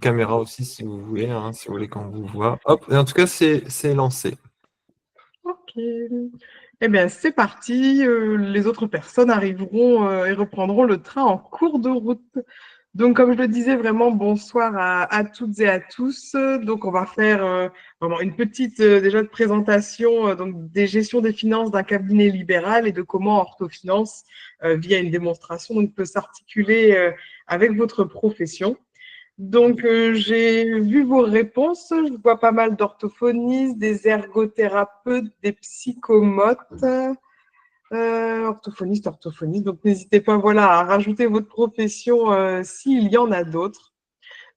caméra aussi si vous voulez, hein, si vous voulez qu'on vous voit. Hop, et en tout cas, c'est lancé. Ok. Eh bien, c'est parti. Les autres personnes arriveront et reprendront le train en cours de route. Donc, comme je le disais, vraiment bonsoir à toutes et à tous. Donc, on va faire vraiment une petite déjà de présentation donc des gestions des finances d'un cabinet libéral et de comment Orthofinance, via une démonstration, donc peut s'articuler avec votre profession. Donc, j'ai vu vos réponses. Je vois pas mal d'orthophonistes, des ergothérapeutes, des psychomotes, orthophonistes. Donc, n'hésitez pas, voilà, à rajouter votre profession s'il y en a d'autres.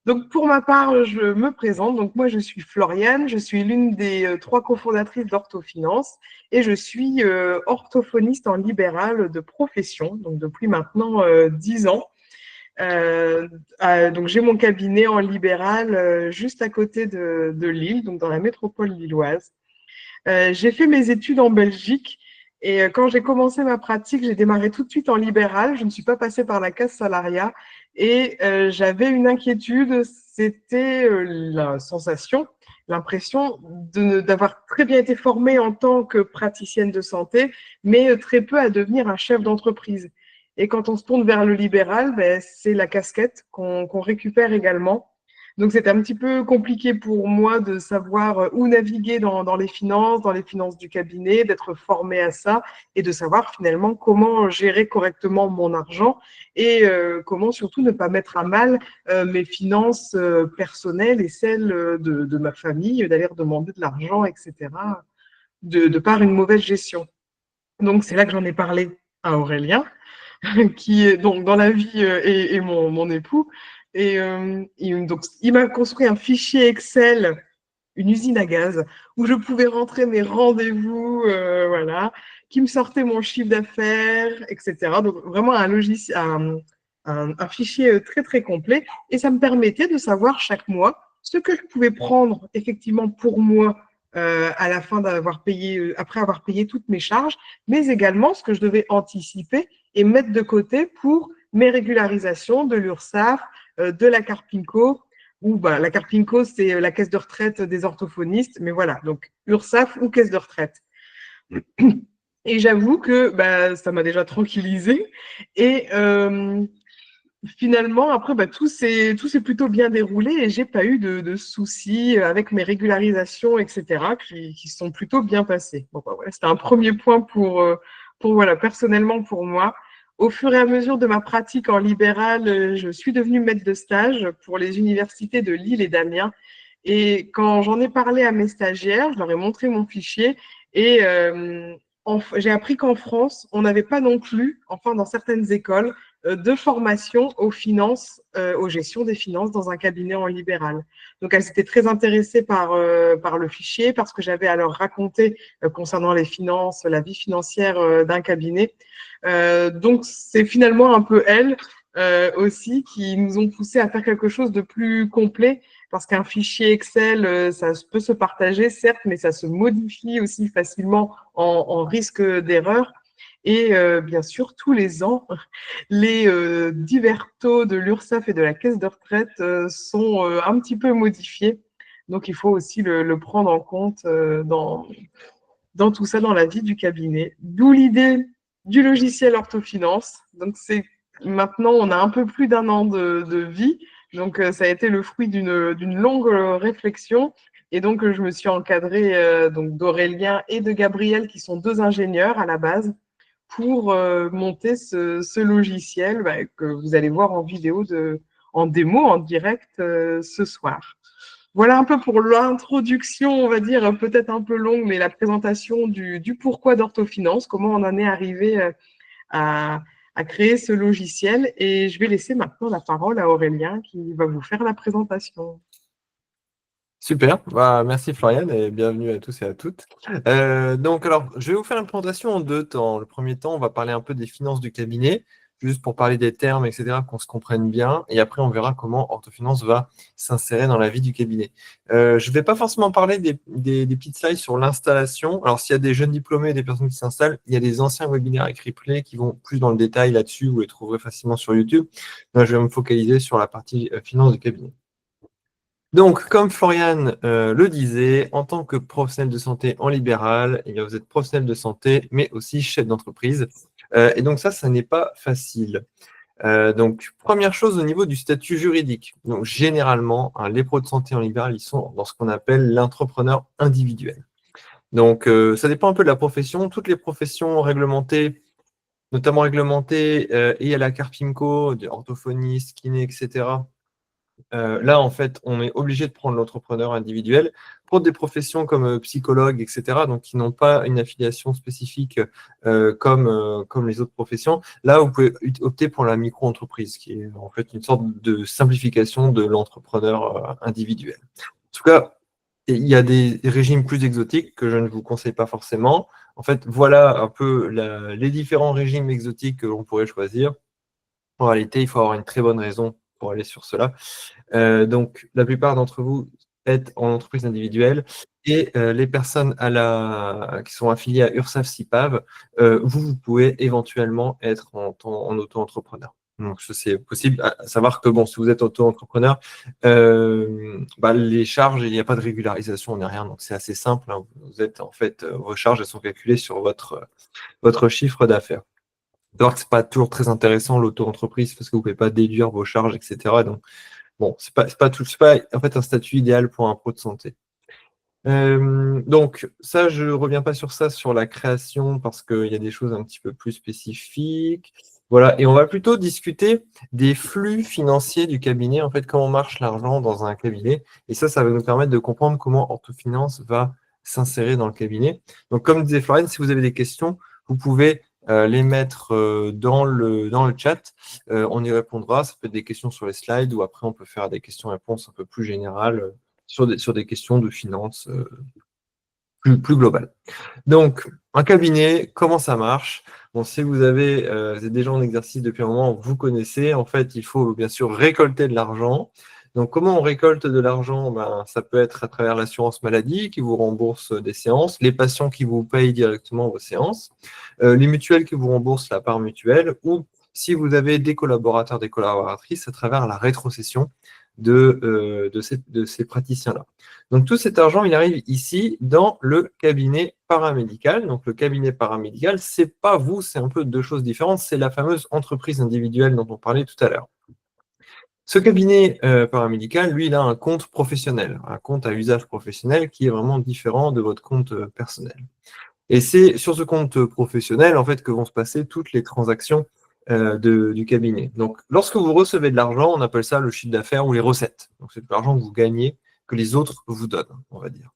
Donc, pour ma part, je me présente. Donc, moi, je suis Floriane. Je suis l'une des trois cofondatrices d'Orthofinance et je suis orthophoniste en libéral de profession. Donc, depuis maintenant 10 ans. Donc j'ai mon cabinet en libéral juste à côté de Lille, donc dans la métropole lilloise. J'ai fait mes études en Belgique et quand j'ai commencé ma pratique, j'ai démarré tout de suite en libéral. Je ne suis pas passée par la case salariat et j'avais une inquiétude, c'était la sensation, l'impression d'avoir très bien été formée en tant que praticienne de santé, mais très peu à devenir un chef d'entreprise. Et quand on se tourne vers le libéral, ben, c'est la casquette qu'on récupère également. Donc, c'était un petit peu compliqué pour moi de savoir où naviguer dans dans les finances du cabinet, d'être formé à ça et de savoir finalement comment gérer correctement mon argent et comment surtout ne pas mettre à mal mes finances personnelles et celles de ma famille, d'aller demander de l'argent, etc., de par une mauvaise gestion. Donc, c'est là que j'en ai parlé à Aurélien qui est donc dans la vie et mon époux. Et donc, il m'a construit un fichier Excel, une usine à gaz, où je pouvais rentrer mes rendez-vous, voilà, qui me sortait mon chiffre d'affaires, etc. Donc, vraiment un logiciel, un fichier très, très complet. Et ça me permettait de savoir chaque mois ce que je pouvais prendre effectivement pour moi à la fin d'avoir payé, après avoir payé toutes mes charges, mais également ce que je devais anticiper et mettre de côté pour mes régularisations de l'URSSAF, de la Carpinco, ou bah, la Carpinco, c'est la caisse de retraite des orthophonistes, mais voilà, donc URSSAF ou caisse de retraite. Et j'avoue que bah, ça m'a déjà tranquillisée. Et finalement, après, bah, tout s'est plutôt bien déroulé et j'ai pas eu de soucis avec mes régularisations, etc., qui sont plutôt bien passées. Bon, bah, voilà, c'était un premier point pour voilà, personnellement pour moi. Au fur et à mesure de ma pratique en libéral, je suis devenue maître de stage pour les universités de Lille et d'Amiens. Et quand j'en ai parlé à mes stagiaires, je leur ai montré mon fichier et j'ai appris qu'en France, on n'avait pas non plus, enfin dans certaines écoles, de formation aux finances, aux gestions des finances dans un cabinet en libéral. Donc, elles étaient très intéressées par le fichier, parce que j'avais à leur raconter concernant les finances, la vie financière d'un cabinet. Donc, c'est finalement un peu elles aussi qui nous ont poussé à faire quelque chose de plus complet, parce qu'un fichier Excel, ça peut se partager, certes, mais ça se modifie aussi facilement en risque d'erreur. Et bien sûr, tous les ans, les divers taux de l'URSSAF et de la caisse de retraite sont un petit peu modifiés. Donc, il faut aussi le prendre en compte dans tout ça, dans la vie du cabinet. D'où l'idée du logiciel Orthofinance. Donc, c'est maintenant, on a un peu plus d'un an de vie. Donc, ça a été le fruit d'une longue réflexion. Et donc, je me suis encadrée donc d'Aurélien et de Gabriel, qui sont deux ingénieurs à la base, pour monter ce logiciel que vous allez voir en vidéo, en démo, en direct ce soir. Voilà un peu pour l'introduction, on va dire, peut-être un peu longue, mais la présentation du pourquoi d'Orthofinance, comment on en est arrivé à, à créer ce logiciel. Et je vais laisser maintenant la parole à Aurélien qui va vous faire la présentation. Super, bah, merci Floriane et bienvenue à tous et à toutes. Donc alors, je vais vous faire une présentation en deux temps. Le premier temps, on va parler un peu des finances du cabinet, juste pour parler des termes, etc., qu'on se comprenne bien. Et après, on verra comment Orthofinance va s'insérer dans la vie du cabinet. Je ne vais pas forcément parler des petites slides sur l'installation. Alors, s'il y a des jeunes diplômés et des personnes qui s'installent, il y a des anciens webinaires avec replay qui vont plus dans le détail là-dessus. Vous les trouverez facilement sur YouTube. Moi, je vais me focaliser sur la partie finance du cabinet. Donc, comme Florian le disait, en tant que professionnel de santé en libéral, eh bien, vous êtes professionnel de santé, mais aussi chef d'entreprise. Et donc ça n'est pas facile. Donc, première chose au niveau du statut juridique. Donc, généralement, les pros de santé en libéral, ils sont dans ce qu'on appelle l'entrepreneur individuel. Donc, ça dépend un peu de la profession. Toutes les professions réglementées, notamment réglementées, et à la CARPIMCO, orthophoniste, kiné, etc. Là, en fait, on est obligé de prendre l'entrepreneur individuel pour des professions comme psychologue, etc., donc qui n'ont pas une affiliation spécifique comme les autres professions. Là, vous pouvez opter pour la micro-entreprise, qui est en fait une sorte de simplification de l'entrepreneur individuel. En tout cas, il y a des régimes plus exotiques que je ne vous conseille pas forcément. En fait, voilà un peu les différents régimes exotiques que l'on pourrait choisir. En réalité, il faut avoir une très bonne raison pour aller sur cela. Donc, la plupart d'entre vous êtes en entreprise individuelle et les personnes qui sont affiliées à URSSAF-CIPAV, vous pouvez éventuellement être en auto-entrepreneur. Donc, ça, c'est possible. À savoir que, bon, si vous êtes auto-entrepreneur, les charges, il n'y a pas de régularisation, on n'est rien. Donc, c'est assez simple, hein. Vous êtes, en fait, vos charges, elles sont calculées sur votre chiffre d'affaires. Savoir que c'est pas toujours très intéressant l'auto-entreprise parce que vous ne pouvez pas déduire vos charges, etc. Donc, bon, c'est pas en fait un statut idéal pour un pro de santé. Donc, ça, je ne reviens pas sur ça, sur la création, parce qu'il y a des choses un petit peu plus spécifiques. Voilà, et on va plutôt discuter des flux financiers du cabinet, en fait, comment marche l'argent dans un cabinet. Et ça va nous permettre de comprendre comment Orthofinance va s'insérer dans le cabinet. Donc, comme disait Floriane, si vous avez des questions, vous pouvez les mettre dans le chat. On y répondra. Ça peut être des questions sur les slides ou après, on peut faire des questions-réponses un peu plus générales sur des questions de finances plus globales. Donc, un cabinet, comment ça marche? Bon, si vous êtes déjà en exercice depuis un moment, vous connaissez. En fait, il faut bien sûr récolter de l'argent. Donc, comment on récolte de l'argent? Ça peut être à travers l'assurance maladie qui vous rembourse des séances, les patients qui vous payent directement vos séances, les mutuelles qui vous remboursent la part mutuelle, ou si vous avez des collaborateurs, des collaboratrices, à travers la rétrocession de ces praticiens-là. Donc tout cet argent, il arrive ici dans le cabinet paramédical. Donc le cabinet paramédical, c'est pas vous, c'est un peu deux choses différentes. C'est la fameuse entreprise individuelle dont on parlait tout à l'heure. Ce cabinet paramédical, lui, il a un compte professionnel, un compte à usage professionnel qui est vraiment différent de votre compte personnel. Et c'est sur ce compte professionnel, en fait, que vont se passer toutes les transactions du cabinet. Donc, lorsque vous recevez de l'argent, on appelle ça le chiffre d'affaires ou les recettes. Donc, c'est de l'argent que vous gagnez, que les autres vous donnent, on va dire.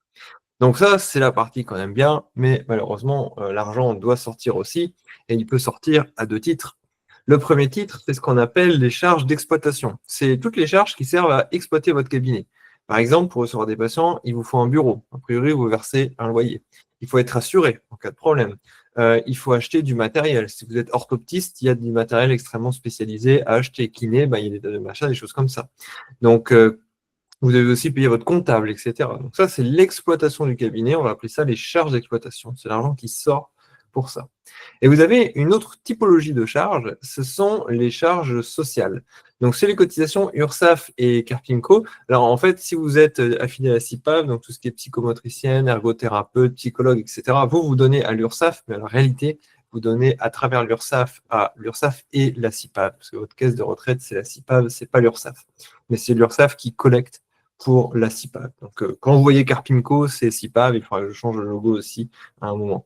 Donc ça, c'est la partie qu'on aime bien, mais malheureusement, l'argent doit sortir aussi, et il peut sortir à deux titres. Le premier titre, c'est ce qu'on appelle les charges d'exploitation. C'est toutes les charges qui servent à exploiter votre cabinet. Par exemple, pour recevoir des patients, il vous faut un bureau. A priori, vous versez un loyer. Il faut être assuré en cas de problème. Il faut acheter du matériel. Si vous êtes orthoptiste, il y a du matériel extrêmement spécialisé à acheter. Kiné, il y a des machins, des choses comme ça. Donc, vous devez aussi payer votre comptable, etc. Donc ça, c'est l'exploitation du cabinet. On va appeler ça les charges d'exploitation. C'est l'argent qui sort pour ça. Et vous avez une autre typologie de charges, ce sont les charges sociales. Donc, c'est les cotisations URSSAF et Carpinco. Alors, en fait, si vous êtes affilié à la CIPAV, donc tout ce qui est psychomotricienne, ergothérapeute, psychologue, etc., vous donnez à l'URSSAF, mais en réalité, vous donnez à travers l'URSSAF à l'URSSAF et la CIPAV, parce que votre caisse de retraite, c'est la CIPAV, c'est pas l'URSSAF. Mais c'est l'URSSAF qui collecte pour la CIPAV. Donc, quand vous voyez Carpinco, c'est CIPAV, il faudra que je change le logo aussi à un moment.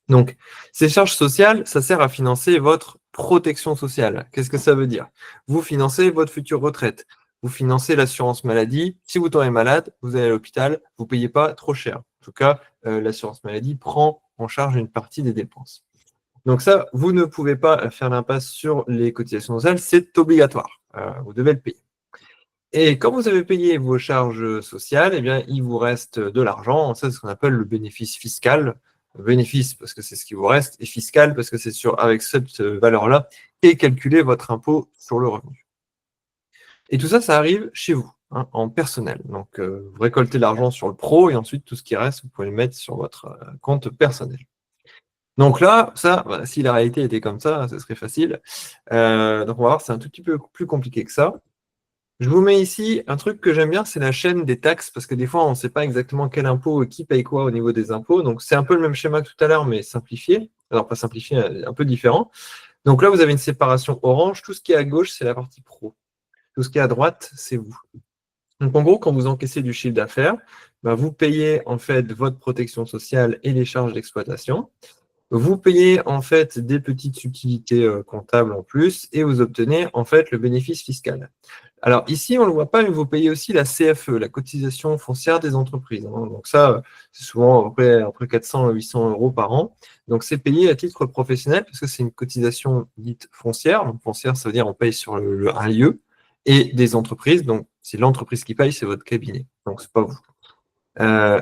Donc, ces charges sociales, ça sert à financer votre protection sociale. Qu'est-ce que ça veut dire? Vous financez votre future retraite. Vous financez l'assurance maladie. Si vous tombez malade, vous allez à l'hôpital, vous ne payez pas trop cher. En tout cas, l'assurance maladie prend en charge une partie des dépenses. Donc ça, vous ne pouvez pas faire l'impasse sur les cotisations sociales, c'est obligatoire. Vous devez le payer. Et quand vous avez payé vos charges sociales, eh bien, il vous reste de l'argent. Ça, c'est ce qu'on appelle le bénéfice fiscal. Bénéfice parce que c'est ce qui vous reste, et fiscal parce que c'est avec cette valeur-là qu'est calculé votre impôt sur le revenu. Et tout ça, ça arrive chez vous, hein, en personnel. Donc, vous récoltez l'argent sur le pro et ensuite, tout ce qui reste, vous pouvez le mettre sur votre compte personnel. Donc là, ça, si la réalité était comme ça, ce serait facile. Donc, on va voir, c'est un tout petit peu plus compliqué que ça. Je vous mets ici un truc que j'aime bien, c'est la chaîne des taxes, parce que des fois, on ne sait pas exactement quel impôt et qui paye quoi au niveau des impôts. Donc, c'est un peu le même schéma que tout à l'heure, mais simplifié. Alors, pas simplifié, un peu différent. Donc là, vous avez une séparation orange. Tout ce qui est à gauche, c'est la partie pro. Tout ce qui est à droite, c'est vous. Donc, en gros, quand vous encaissez du chiffre d'affaires, bah, vous payez en fait votre protection sociale et les charges d'exploitation. Vous payez en fait des petites subtilités comptables en plus et vous obtenez en fait le bénéfice fiscal. Alors ici, on ne le voit pas, mais vous payez aussi la CFE, la cotisation foncière des entreprises, hein. Donc ça, c'est souvent à peu près entre 400 et 800 euros par an. Donc c'est payé à titre professionnel parce que c'est une cotisation dite foncière. Donc foncière, ça veut dire on paye sur un lieu et des entreprises. Donc c'est l'entreprise qui paye, c'est votre cabinet. Donc c'est pas vous.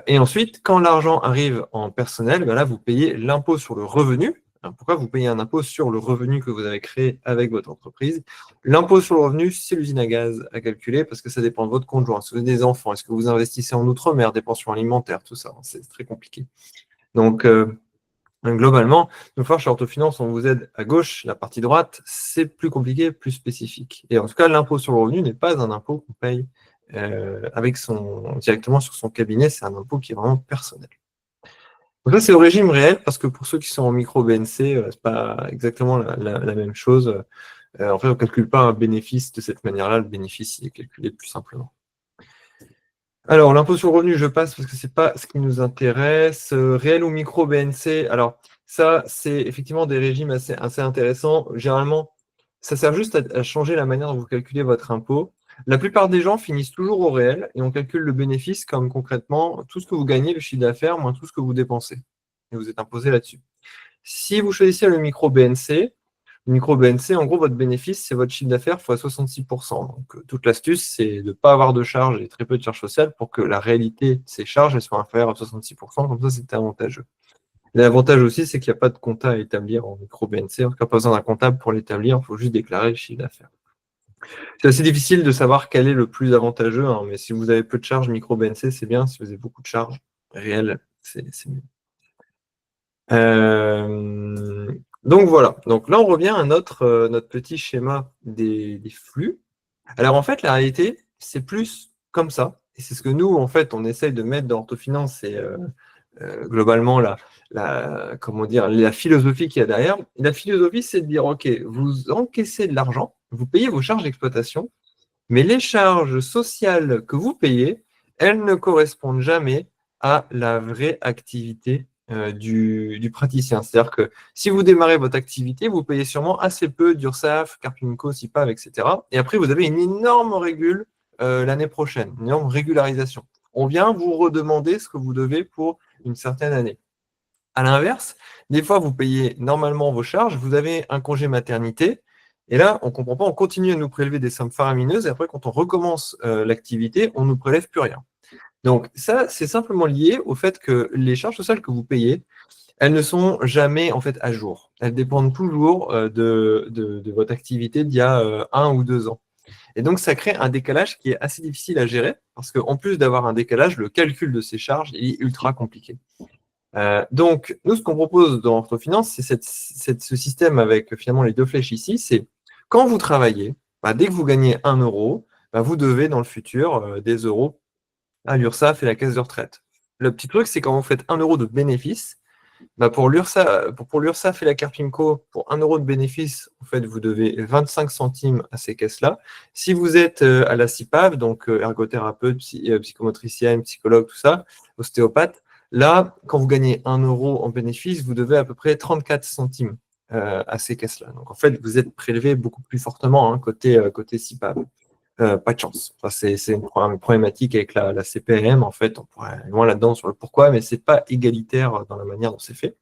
Et ensuite, quand l'argent arrive en personnel, ben là, vous payez l'impôt sur le revenu. Alors, pourquoi vous payez un impôt sur le revenu que vous avez créé avec votre entreprise? L'impôt sur le revenu, c'est l'usine à gaz à calculer parce que ça dépend de votre conjoint. Si vous avez des enfants, est-ce que vous investissez en outre-mer, des pensions alimentaires, tout ça, c'est très compliqué. Donc, globalement, une fois chez Orthofinance, on vous aide à gauche, la partie droite, c'est plus compliqué, plus spécifique. Et en tout cas, l'impôt sur le revenu n'est pas un impôt qu'on paye directement sur son cabinet, c'est un impôt qui est vraiment personnel. Donc là, c'est au régime réel, parce que pour ceux qui sont en micro-BNC, c'est pas exactement la même chose. En fait, on ne calcule pas un bénéfice de cette manière-là, le bénéfice il est calculé plus simplement. Alors, l'impôt sur le revenu, je passe parce que ce n'est pas ce qui nous intéresse. Réel ou micro-BNC, alors ça, c'est effectivement des régimes assez intéressants. Généralement, ça sert juste à changer la manière dont vous calculez votre impôt. La plupart des gens finissent toujours au réel et on calcule le bénéfice comme concrètement tout ce que vous gagnez, le chiffre d'affaires, moins tout ce que vous dépensez. Et vous êtes imposé là-dessus. Si vous choisissez le micro-BNC, en gros, votre bénéfice, c'est votre chiffre d'affaires fois 66%. Donc, toute l'astuce, c'est de ne pas avoir de charges et très peu de charges sociales pour que la réalité de ces charges elles soient inférieures à 66%. Comme ça, c'est avantageux. L'avantage aussi, c'est qu'il n'y a pas de compta à établir en micro-BNC. En tout cas, pas besoin d'un comptable pour l'établir. Il faut juste déclarer le chiffre d'affaires. C'est assez difficile de savoir quel est le plus avantageux, hein, mais si vous avez peu de charges micro-BNC, c'est bien. Si vous avez beaucoup de charges réelles, c'est mieux. Donc voilà. Donc là, on revient à notre petit schéma des flux. Alors en fait, la réalité, c'est plus comme ça. Et c'est ce que nous, en fait, on essaye de mettre dans Orthofinance et globalement comment dire, la philosophie qu'il y a derrière. La philosophie, c'est de dire, OK, vous encaissez de l'argent, vous payez vos charges d'exploitation, mais les charges sociales que vous payez, elles ne correspondent jamais à la vraie activité du praticien. C'est-à-dire que si vous démarrez votre activité, vous payez sûrement assez peu d'URSSAF, Carpinco, CIPAV, etc. Et après, vous avez une énorme régule l'année prochaine, une énorme régularisation. On vient vous redemander ce que vous devez pour une certaine année. À l'inverse, des fois, vous payez normalement vos charges, vous avez un congé maternité, et là, on ne comprend pas, on continue à nous prélever des sommes faramineuses, et après, quand on recommence l'activité, on ne nous prélève plus rien. Donc ça, c'est simplement lié au fait que les charges sociales que vous payez, elles ne sont jamais en fait à jour. Elles dépendent toujours de votre activité d'il y a 1 ou 2 ans. Et donc, ça crée un décalage qui est assez difficile à gérer, parce qu'en plus d'avoir un décalage, le calcul de ces charges est ultra compliqué. Donc, nous, ce qu'on propose dans Orthofinance, c'est ce système avec finalement les deux flèches ici, c'est quand vous travaillez, bah, dès que vous gagnez 1 euro, bah, vous devez dans le futur des euros à l'URSSAF et la caisse de retraite. Le petit truc, c'est quand vous faites 1 euro de bénéfice, bah, pour l'URSSAF et la Carpinco, pour 1 euro de bénéfice, en fait, vous devez 25 centimes à ces caisses-là. Si vous êtes à la CIPAV, donc ergothérapeute, psychomotricienne, psychologue, tout ça, ostéopathe, là, quand vous gagnez 1 euro en bénéfice, vous devez à peu près 34 centimes à ces caisses-là. Donc, en fait, vous êtes prélevé beaucoup plus fortement hein, côté CIPAV. Pas de chance. Enfin, c'est une problématique avec la CPM. En fait, on pourrait aller loin là-dedans sur le pourquoi, mais ce n'est pas égalitaire dans la manière dont c'est fait.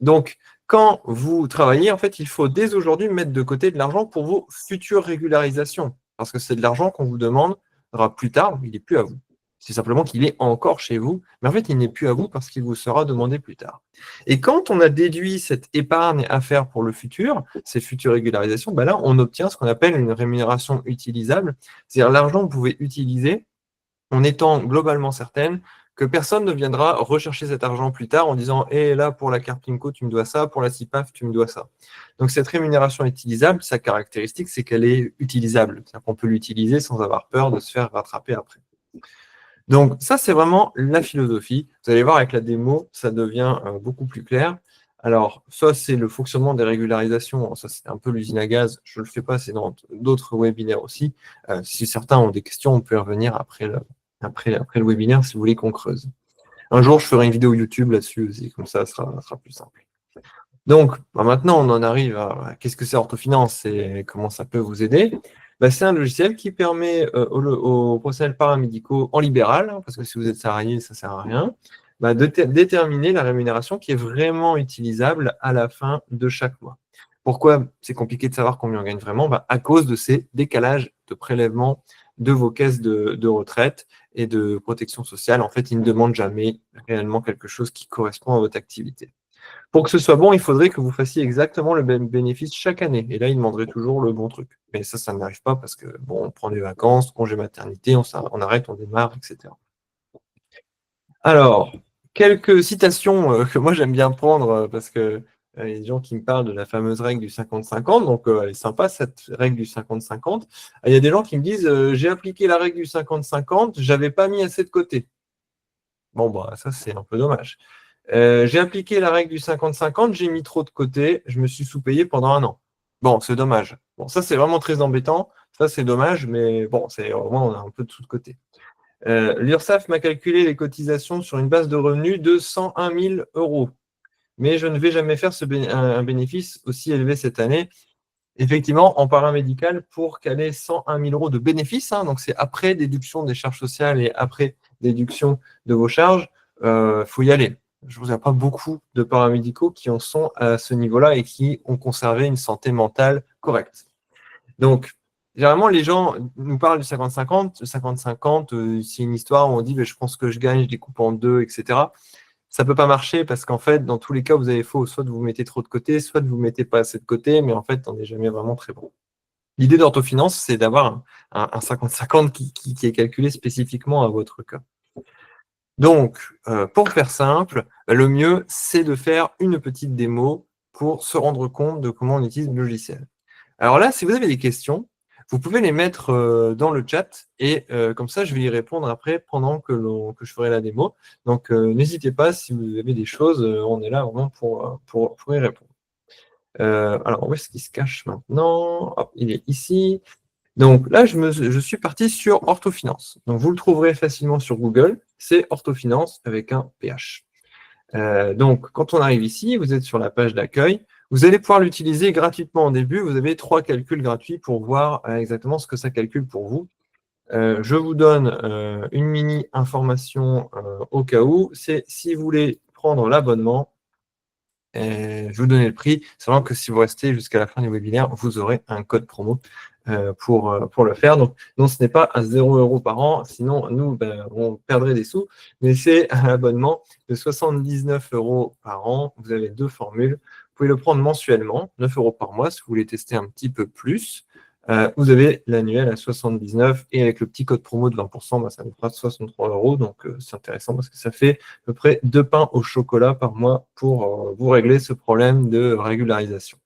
Donc, quand vous travaillez, en fait, il faut dès aujourd'hui mettre de côté de l'argent pour vos futures régularisations, parce que c'est de l'argent qu'on vous demandera plus tard, il n'est plus à vous. C'est simplement qu'il est encore chez vous, mais en fait, il n'est plus à vous parce qu'il vous sera demandé plus tard. Et quand on a déduit cette épargne à faire pour le futur, ces futures régularisations, ben là, on obtient ce qu'on appelle une rémunération utilisable, c'est-à-dire l'argent que vous pouvez utiliser en étant globalement certaine que personne ne viendra rechercher cet argent plus tard en disant «Eh là, pour la carte PIMCO, tu me dois ça, pour la CIPAF, tu me dois ça». Donc cette rémunération est utilisable, sa caractéristique, c'est qu'elle est utilisable. C'est-à-dire qu'on peut l'utiliser sans avoir peur de se faire rattraper après. Donc ça, c'est vraiment la philosophie. Vous allez voir avec la démo, ça devient beaucoup plus clair. Alors, ça, c'est le fonctionnement des régularisations. Ça, c'est un peu l'usine à gaz. Je ne le fais pas, c'est dans d'autres webinaires aussi. Si certains ont des questions, on peut y revenir après le webinaire si vous voulez qu'on creuse. Un jour, je ferai une vidéo YouTube là-dessus aussi, comme ça sera plus simple. Donc, maintenant, on en arrive à qu'est-ce que c'est Orthofinance et comment ça peut vous aider. C'est un logiciel qui permet aux professionnels paramédicaux en libéral, hein, parce que si vous êtes salarié, ça ne sert à rien, de déterminer la rémunération qui est vraiment utilisable à la fin de chaque mois. Pourquoi c'est compliqué de savoir combien on gagne vraiment? À cause de ces décalages de prélèvement de vos caisses de retraite et de protection sociale. En fait, ils ne demandent jamais réellement quelque chose qui correspond à votre activité. Pour que ce soit bon, il faudrait que vous fassiez exactement le même bénéfice chaque année. Et là, il demanderait toujours le bon truc. Mais ça n'arrive pas parce que, bon, on prend des vacances, congé maternité, on arrête, on démarre, etc. Alors, quelques citations que moi j'aime bien prendre parce que il y a des gens qui me parlent de la fameuse règle du 50-50, donc elle est sympa cette règle du 50-50. Il y a des gens qui me disent j'ai appliqué la règle du 50-50, j'avais pas mis assez de côté. Bon, ça c'est un peu dommage. J'ai appliqué la règle du 50-50, j'ai mis trop de côté, je me suis sous-payé pendant un an. Bon, c'est dommage. Bon, ça c'est vraiment très embêtant, ça c'est dommage, mais bon, c'est vraiment on a un peu de sous de côté. L'URSSAF m'a calculé les cotisations sur une base de revenus de 101 000 euros. Mais je ne vais jamais faire un bénéfice aussi élevé cette année. Effectivement, en paramédical, pour caler 101 000 euros de bénéfices, hein, donc c'est après déduction des charges sociales et après déduction de vos charges, faut y aller. Je ne vous ai pas beaucoup de paramédicaux qui en sont à ce niveau-là et qui ont conservé une santé mentale correcte. Donc, généralement, les gens nous parlent du 50-50. Le 50-50, c'est une histoire où on dit je pense que je gagne, je découpe en deux, etc. Ça ne peut pas marcher parce qu'en fait, dans tous les cas, vous avez faux. Soit vous mettez trop de côté, soit vous ne mettez pas assez de côté, mais en fait, on n'est jamais vraiment très bon. L'idée d'orthofinance, c'est d'avoir un 50-50 qui est calculé spécifiquement à votre cas. Donc, pour faire simple, le mieux, c'est de faire une petite démo pour se rendre compte de comment on utilise le logiciel. Alors là, si vous avez des questions, vous pouvez les mettre dans le chat et comme ça, je vais y répondre après pendant que je ferai la démo. Donc, n'hésitez pas si vous avez des choses, on est là vraiment pour y répondre. Alors, où est-ce qu'il se cache maintenant? Hop, il est ici. Donc là, je suis parti sur Orthofinance. Donc, vous le trouverez facilement sur Google. C'est Orthofinance avec un PH. Donc, quand on arrive ici, vous êtes sur la page d'accueil. Vous allez pouvoir l'utiliser gratuitement au début. Vous avez 3 calculs gratuits pour voir exactement ce que ça calcule pour vous. Je vous donne une mini information au cas où. C'est si vous voulez prendre l'abonnement, je vais vous donner le prix. C'est vraiment que si vous restez jusqu'à la fin du webinaire, vous aurez un code promo pour le faire. Donc, non, ce n'est pas à 0 € par an. Sinon, nous, on perdrait des sous. Mais c'est un abonnement de 79 € par an. Vous avez 2 formules. Vous pouvez le prendre mensuellement, 9 € par mois, si vous voulez tester un petit peu plus. Vous avez l'annuel à 79 et avec le petit code promo de 20%, ça nous fera 63 €. Donc, c'est intéressant parce que ça fait à peu près 2 pains au chocolat par mois pour vous régler ce problème de régularisation.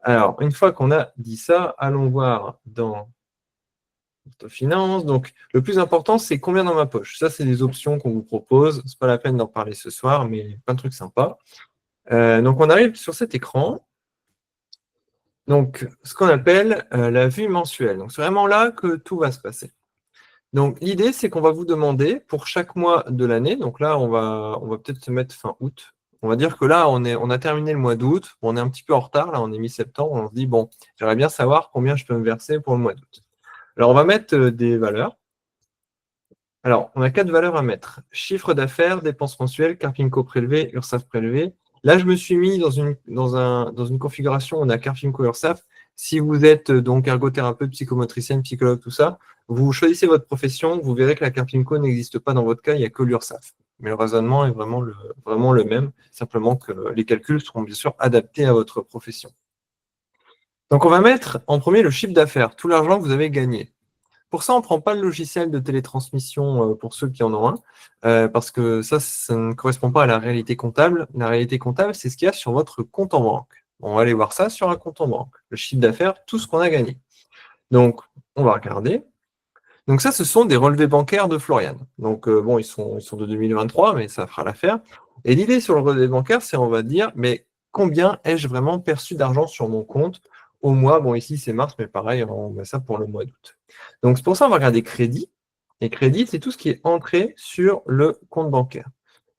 Alors, une fois qu'on a dit ça, allons voir dans Orthofinance. Donc, le plus important, c'est combien dans ma poche. Ça, c'est des options qu'on vous propose. Ce n'est pas la peine d'en parler ce soir, mais plein de trucs sympas. Donc, on arrive sur cet écran. Donc, ce qu'on appelle la vue mensuelle. Donc, c'est vraiment là que tout va se passer. Donc, l'idée, c'est qu'on va vous demander pour chaque mois de l'année. Donc là, on va peut-être se mettre fin août. On va dire que là, on a terminé le mois d'août. On est un petit peu en retard. Là, on est mi-septembre. On se dit, bon, j'aimerais bien savoir combien je peux me verser pour le mois d'août. Alors, on va mettre des valeurs. Alors, on a 4 valeurs à mettre. Chiffre d'affaires, dépenses mensuelles, Carpinco prélevé, URSSAF prélevé. Là, je me suis mis dans une configuration où on a Carpinco URSSAF. Si vous êtes donc ergothérapeute, psychomotricienne, psychologue, tout ça, vous choisissez votre profession, vous verrez que la Carpinco n'existe pas dans votre cas, il n'y a que l'URSSAF. Mais le raisonnement est vraiment le même, simplement que les calculs seront bien sûr adaptés à votre profession. Donc, on va mettre en premier le chiffre d'affaires, tout l'argent que vous avez gagné. Pour ça, on ne prend pas le logiciel de télétransmission pour ceux qui en ont un, parce que ça ne correspond pas à la réalité comptable. La réalité comptable, c'est ce qu'il y a sur votre compte en banque. On va aller voir ça sur un compte en banque. Le chiffre d'affaires, tout ce qu'on a gagné. Donc, on va regarder. Donc ça, ce sont des relevés bancaires de Florian. Donc bon, ils sont de 2023, mais ça fera l'affaire. Et l'idée sur le relevé bancaire, c'est on va dire, mais combien ai-je vraiment perçu d'argent sur mon compte au mois? Bon, ici c'est mars, mais pareil, on met ça pour le mois d'août. Donc c'est pour ça on va regarder crédit. Et crédit, c'est tout ce qui est entré sur le compte bancaire.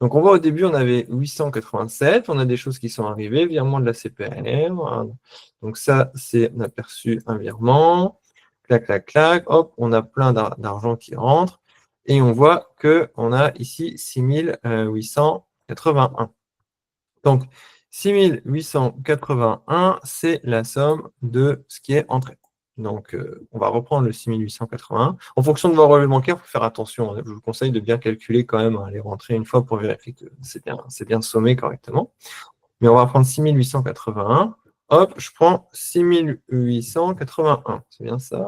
Donc on voit au début, on avait 887, on a des choses qui sont arrivées, virement de la CPR. Voilà. Donc ça, c'est, on a perçu un virement. Clac, clac, clac, hop, on a plein d'argent qui rentre. Et on voit qu'on a ici 6881. Donc, 6881, c'est la somme de ce qui est entré. Donc, on va reprendre le 6881. En fonction de vos relevés bancaires, il faut faire attention. Je vous conseille de bien calculer quand même, les rentrées une fois pour vérifier que c'est bien sommé correctement. Mais on va prendre 6881. Hop, je prends 6881. C'est bien ça?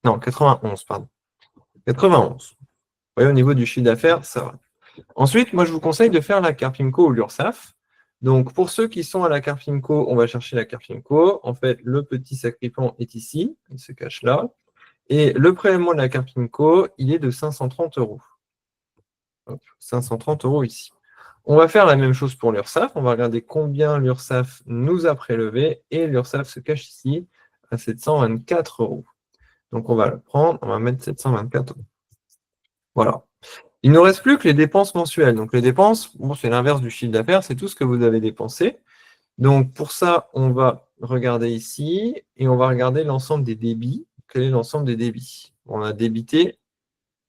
Non, 91, pardon. 91. Vous voyez, au niveau du chiffre d'affaires, ça va. Ensuite, moi, je vous conseille de faire la Carpinco ou l'URSSAF. Donc, pour ceux qui sont à la Carpinco, on va chercher la Carpinco. En fait, le petit sacrifiant est ici. Il se cache là. Et le prélèvement de la Carpinco, il est de 530 euros. Hop, 530 euros ici. On va faire la même chose pour l'URSSAF. On va regarder combien l'URSSAF nous a prélevé. Et l'URSSAF se cache ici à 724 euros. Donc, on va le prendre. On va mettre 724 euros. Voilà. Il ne nous reste plus que les dépenses mensuelles. Donc, les dépenses, bon, c'est l'inverse du chiffre d'affaires. C'est tout ce que vous avez dépensé. Donc, pour ça, on va regarder ici et on va regarder l'ensemble des débits. Quel est l'ensemble des débits? On a débité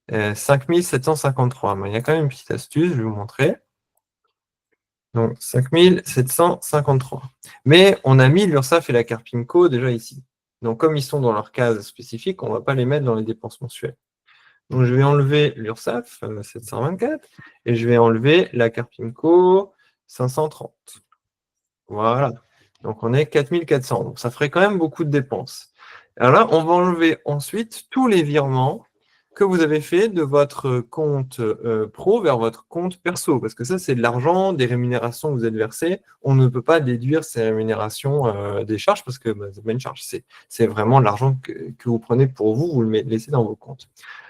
5753. Mais il y a quand même une petite astuce, je vais vous montrer. Donc, 5753. Mais on a mis l'URSSAF et la Carpinco déjà ici. Donc, comme ils sont dans leur case spécifique, on ne va pas les mettre dans les dépenses mensuelles. Donc, je vais enlever l'URSSAF 724 et je vais enlever la Carpinco 530. Voilà. Donc, on est 4400. Donc, ça ferait quand même beaucoup de dépenses. Alors là, on va enlever ensuite tous les virements que vous avez fait de votre compte pro vers votre compte perso. Parce que ça, c'est de l'argent, des rémunérations que vous êtes versées. On ne peut pas déduire ces rémunérations des charges parce que c'est pas une charge. C'est vraiment de l'argent que vous prenez pour vous, vous le laissez dans vos comptes.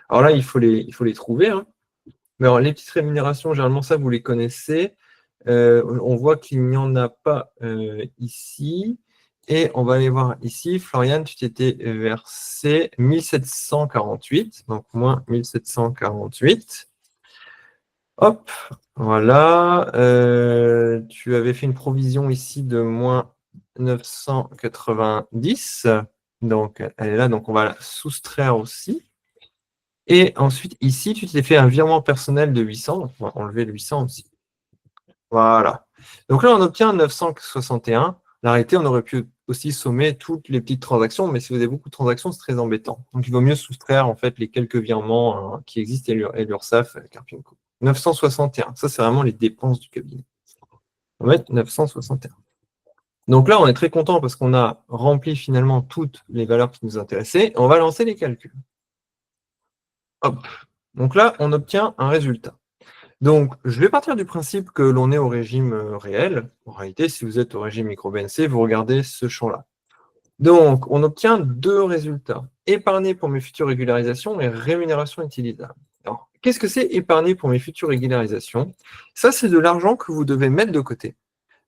Alors là, il faut les trouver. Hein. Mais alors, les petites rémunérations, généralement, ça, vous les connaissez. On voit qu'il n'y en a pas ici. Et on va aller voir ici. Florian, tu t'étais versé 1748. Donc, moins 1748. Hop, voilà. Tu avais fait une provision ici de moins 990. Donc, elle est là. Donc, on va la soustraire aussi. Et ensuite, ici, tu t'es fait un virement personnel de 800. Donc, on va enlever le 800 aussi. Voilà. Donc là, on obtient 961. La réalité, on aurait pu aussi sommer toutes les petites transactions, mais si vous avez beaucoup de transactions, c'est très embêtant. Donc, il vaut mieux soustraire en fait les quelques virements qui existent et l'URSSAF, Carpinco. 961. Ça, c'est vraiment les dépenses du cabinet. On va mettre 961. Donc là, on est très content parce qu'on a rempli finalement toutes les valeurs qui nous intéressaient. On va lancer les calculs. Hop. Donc là, on obtient un résultat. Donc, je vais partir du principe que l'on est au régime réel. En réalité, si vous êtes au régime micro-BNC, vous regardez ce champ-là. Donc, on obtient deux résultats. Épargner pour mes futures régularisations et rémunération utilisable. Alors, qu'est-ce que c'est épargner pour mes futures régularisations? Ça, c'est de l'argent que vous devez mettre de côté.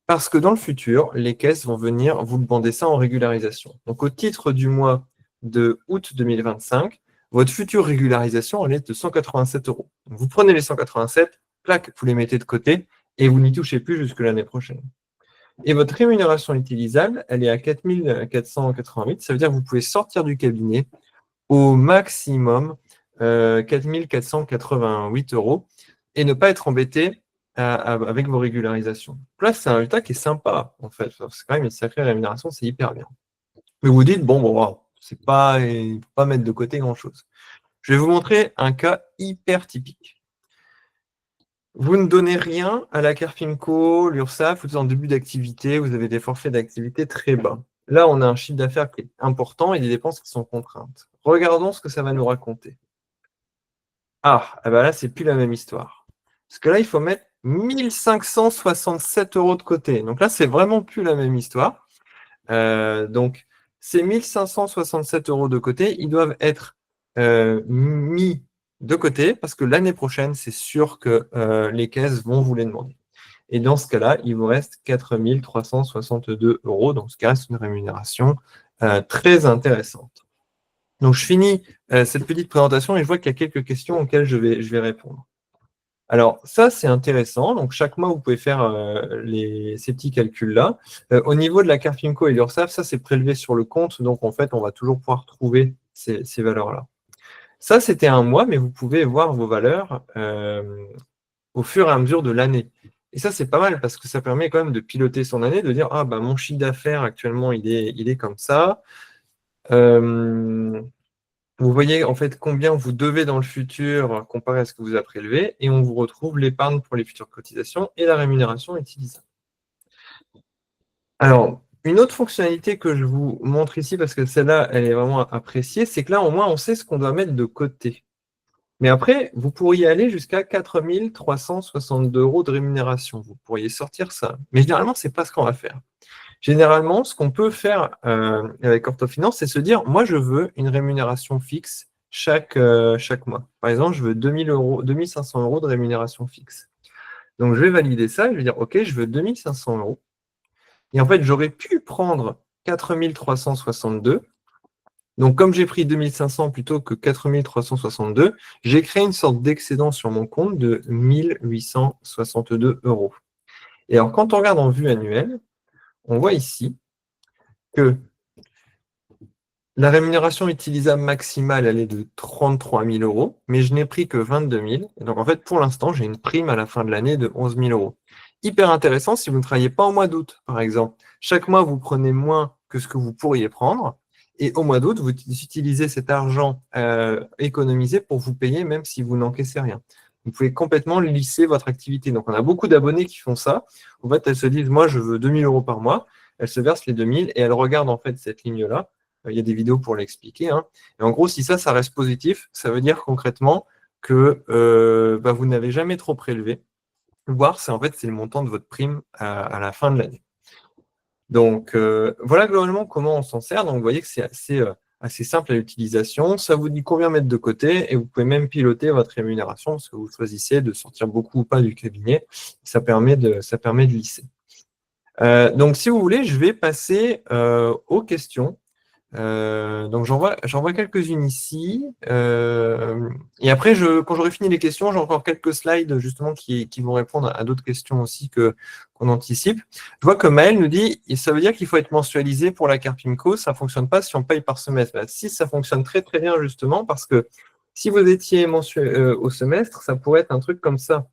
Parce que dans le futur, les caisses vont venir vous demander ça en régularisation. Donc, au titre du mois de août 2025, votre future régularisation, elle est de 187 euros. Donc, vous prenez les 187, clac, vous les mettez de côté et vous n'y touchez plus jusque l'année prochaine. Et votre rémunération utilisable, elle est à 4488. Ça veut dire que vous pouvez sortir du cabinet au maximum 4488 euros et ne pas être embêté avec vos régularisations. Donc là, c'est un résultat qui est sympa, en fait. C'est quand même une sacrée rémunération, c'est hyper bien. Mais vous dites, bon, wow, c'est pas, il ne faut pas mettre de côté grand-chose. Je vais vous montrer un cas hyper typique. Vous ne donnez rien à la Carpinco, l'URSSAF, vous êtes en début d'activité, vous avez des forfaits d'activité très bas. Là, on a un chiffre d'affaires qui est important et des dépenses qui sont contraintes. Regardons ce que ça va nous raconter. Ah, eh ben là, c'est plus la même histoire. Parce que là, il faut mettre 1567 euros de côté. Donc là, c'est vraiment plus la même histoire. Donc, ces 1567 euros de côté, ils doivent être mis de côté parce que l'année prochaine, c'est sûr que les caisses vont vous les demander. Et dans ce cas-là, il vous reste 4 362 euros. Donc, ce qui reste une rémunération très intéressante. Donc, je finis cette petite présentation et je vois qu'il y a quelques questions auxquelles je vais répondre. Alors, ça, c'est intéressant. Donc, chaque mois, vous pouvez faire ces petits calculs-là. Au niveau de la Carpinco et l'URSSAF, ça, c'est prélevé sur le compte. Donc, en fait, on va toujours pouvoir trouver ces valeurs-là. Ça, c'était un mois, mais vous pouvez voir vos valeurs au fur et à mesure de l'année. Et ça, c'est pas mal parce que ça permet quand même de piloter son année, de dire, ah, bah, mon chiffre d'affaires actuellement, il est comme ça. Vous voyez en fait combien vous devez dans le futur comparé à ce que vous avez prélevé et on vous retrouve l'épargne pour les futures cotisations et la rémunération utilisable. Alors, une autre fonctionnalité que je vous montre ici, parce que celle-là, elle est vraiment appréciée, c'est que là, au moins, on sait ce qu'on doit mettre de côté. Mais après, vous pourriez aller jusqu'à 4 362 euros de rémunération. Vous pourriez sortir ça. Mais généralement, ce n'est pas ce qu'on va faire. Généralement, ce qu'on peut faire avec Orthofinance, c'est se dire, moi, je veux une rémunération fixe chaque mois. Par exemple, je veux 2000 euros, 2500 euros de rémunération fixe. Donc, je vais valider ça. Je vais dire, OK, je veux 2500 euros. Et en fait, j'aurais pu prendre 4362. Donc, comme j'ai pris 2500 plutôt que 4362, j'ai créé une sorte d'excédent sur mon compte de 1862 euros. Et alors, quand on regarde en vue annuelle, on voit ici que la rémunération utilisable maximale, elle est de 33 000 euros, mais je n'ai pris que 22 000. Et donc, en fait, pour l'instant, j'ai une prime à la fin de l'année de 11 000 euros. Hyper intéressant si vous ne travaillez pas au mois d'août, par exemple. Chaque mois, vous prenez moins que ce que vous pourriez prendre. Et au mois d'août, vous utilisez cet argent économisé pour vous payer, même si vous n'encaissez rien. Vous pouvez complètement lisser votre activité. Donc, on a beaucoup d'abonnés qui font ça. En fait, elles se disent, moi, je veux 2 000 euros par mois. Elles se versent les 2 000 et elles regardent en fait cette ligne-là. Il y a des vidéos pour l'expliquer. Hein. Et en gros, si ça reste positif, ça veut dire concrètement que vous n'avez jamais trop prélevé, voire c'est le montant de votre prime à la fin de l'année. Donc, voilà globalement comment on s'en sert. Donc, vous voyez que c'est assez simple à l'utilisation. Ça vous dit combien mettre de côté et vous pouvez même piloter votre rémunération parce que vous choisissez de sortir beaucoup ou pas du cabinet. Ça permet de lisser. Donc, si vous voulez, je vais passer aux questions. Donc j'en vois quelques-unes ici. Et après, quand j'aurai fini les questions, j'ai encore quelques slides justement qui vont répondre à d'autres questions aussi qu'on anticipe. Je vois que Maël nous dit, ça veut dire qu'il faut être mensualisé pour la Carpinco, ça ne fonctionne pas si on paye par semestre. Bah, si, ça fonctionne très très bien justement parce que si vous étiez au semestre, ça pourrait être un truc comme ça.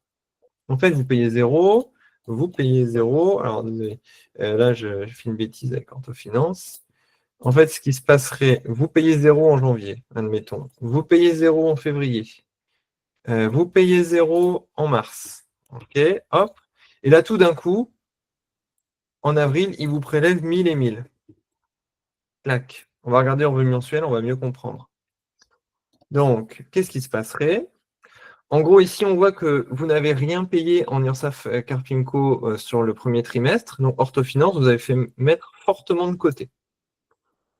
En fait, vous payez zéro, vous payez zéro. Alors désolé, là je fais une bêtise avec Orthofinance. En fait, ce qui se passerait, vous payez 0 en janvier, admettons. Vous payez 0 en février. Vous payez 0 en mars. OK, hop. Et là, tout d'un coup, en avril, il vous prélève 1000 et 1000. Clac. On va regarder en revenu mensuel, on va mieux comprendre. Donc, qu'est-ce qui se passerait? En gros, ici, on voit que vous n'avez rien payé en URSSAF Carpinco sur le premier trimestre. Donc, Orthofinance, vous avez fait mettre fortement de côté.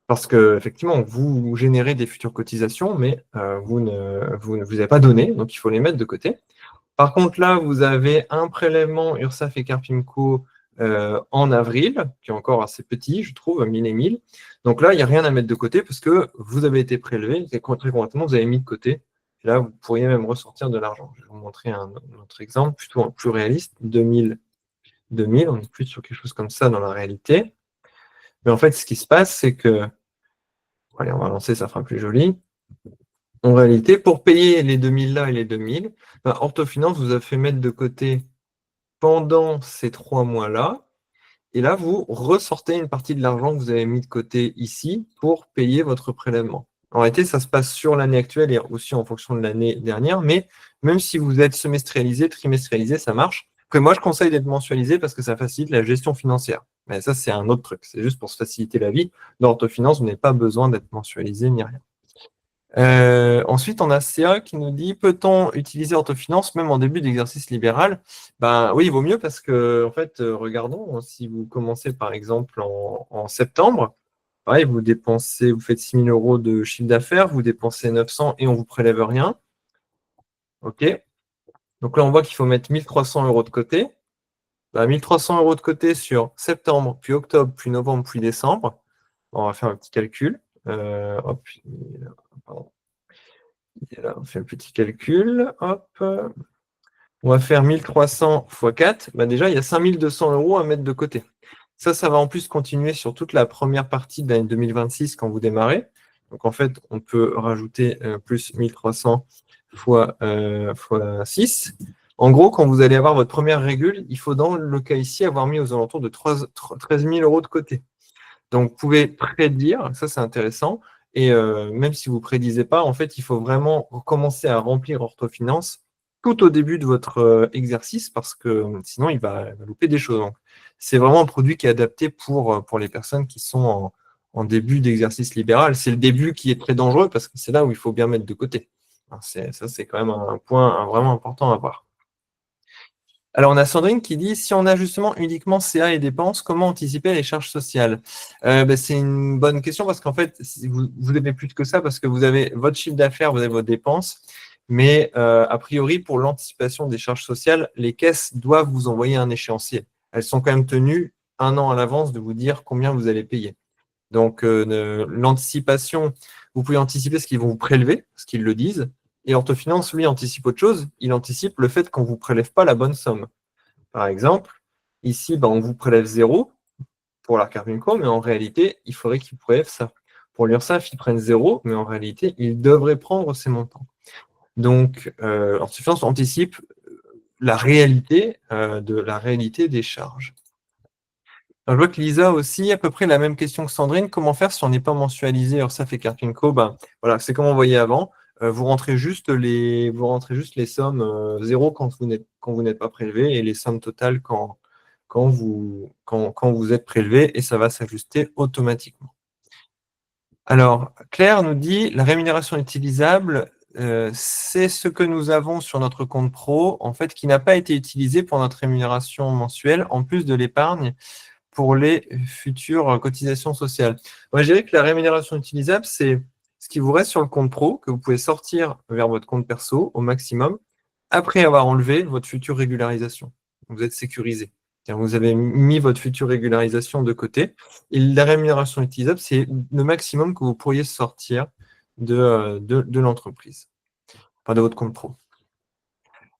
Parce que effectivement, vous générez des futures cotisations, mais vous n'avez pas donné, donc il faut les mettre de côté. Par contre, là, vous avez un prélèvement URSSAF et Carpinco en avril, qui est encore assez petit, je trouve, 1000 et 1000. Donc là, il n'y a rien à mettre de côté parce que vous avez été prélevé, et très concrètement, vous avez mis de côté. Et là, vous pourriez même ressortir de l'argent. Je vais vous montrer un autre exemple, plutôt plus réaliste, 2000, on est plus sur quelque chose comme ça dans la réalité. Mais en fait, ce qui se passe, c'est que allez, on va lancer, ça fera plus joli. En réalité, pour payer les 2000 là et les 2000, Orthofinance vous a fait mettre de côté pendant ces 3 mois-là. Et là, vous ressortez une partie de l'argent que vous avez mis de côté ici pour payer votre prélèvement. En réalité, ça se passe sur l'année actuelle et aussi en fonction de l'année dernière. Mais même si vous êtes semestrialisé, trimestrialisé, ça marche. Après, moi, je conseille d'être mensualisé parce que ça facilite la gestion financière. Mais ça, c'est un autre truc. C'est juste pour se faciliter la vie. Dans Orthofinance, vous n'avez pas besoin d'être mensualisé ni rien. Ensuite, on a CA qui nous dit, peut-on utiliser Orthofinance même en début d'exercice libéral? Ben oui, il vaut mieux parce que, en fait, regardons, si vous commencez par exemple en septembre, pareil, vous faites 6 000 euros de chiffre d'affaires, vous dépensez 900 et on vous prélève rien. OK. Donc là, on voit qu'il faut mettre 1300 euros de côté. Ben, 1300 euros de côté sur septembre, puis octobre, puis novembre, puis décembre. On va faire un petit calcul. Hop, pardon. Et là, on fait un petit calcul. Hop. On va faire 1300 x 4. Bah déjà, il y a 5200 euros à mettre de côté. Ça va en plus continuer sur toute la première partie de l'année 2026 quand vous démarrez. Donc en fait, on peut rajouter plus 1300 fois 6. En gros, quand vous allez avoir votre première régule, il faut dans le cas ici avoir mis aux alentours de 13 000 euros de côté. Donc, vous pouvez prédire, ça c'est intéressant, et même si vous ne prédisez pas, en fait, il faut vraiment commencer à remplir Orthofinance tout au début de votre exercice parce que sinon, il va louper des choses. Donc, c'est vraiment un produit qui est adapté pour les personnes qui sont en début d'exercice libéral. C'est le début qui est très dangereux parce que c'est là où il faut bien mettre de côté. Alors, ça, c'est quand même un point vraiment important à voir. Alors, on a Sandrine qui dit, si on a justement uniquement CA et dépenses, comment anticiper les charges sociales? C'est une bonne question parce qu'en fait, vous n'avez plus que ça parce que vous avez votre chiffre d'affaires, vous avez vos dépenses, mais a priori, pour l'anticipation des charges sociales, les caisses doivent vous envoyer un échéancier. Elles sont quand même tenues 1 an à l'avance de vous dire combien vous allez payer. Donc, l'anticipation, vous pouvez anticiper ce qu'ils vont vous prélever, ce qu'ils le disent, et Orthofinance, lui, anticipe autre chose. Il anticipe le fait qu'on ne vous prélève pas la bonne somme. Par exemple, ici, on vous prélève 0 pour la carte Vinco, mais en réalité, il faudrait qu'il prélève ça. Pour l'URSSAF, ils prennent 0, mais en réalité, ils devraient prendre ces montants. Donc, Orthofinance anticipe la réalité des charges. Alors, je vois que Lisa aussi, à peu près la même question que Sandrine. Comment faire si on n'est pas mensualisé URSSAF et carte Vinco? Voilà, c'est comme on voyait avant. Vous rentrez juste les sommes 0 quand vous n'êtes pas prélevé et les sommes totales quand vous êtes prélevé et ça va s'ajuster automatiquement. Alors, Claire nous dit, la rémunération utilisable, c'est ce que nous avons sur notre compte pro, en fait, qui n'a pas été utilisé pour notre rémunération mensuelle, en plus de l'épargne pour les futures cotisations sociales. Moi, je dirais que la rémunération utilisable, c'est ce qui vous reste sur le compte pro, que vous pouvez sortir vers votre compte perso au maximum, après avoir enlevé votre future régularisation. Vous êtes sécurisé. Vous avez mis votre future régularisation de côté. Et la rémunération utilisable, c'est le maximum que vous pourriez sortir de l'entreprise, enfin de votre compte pro.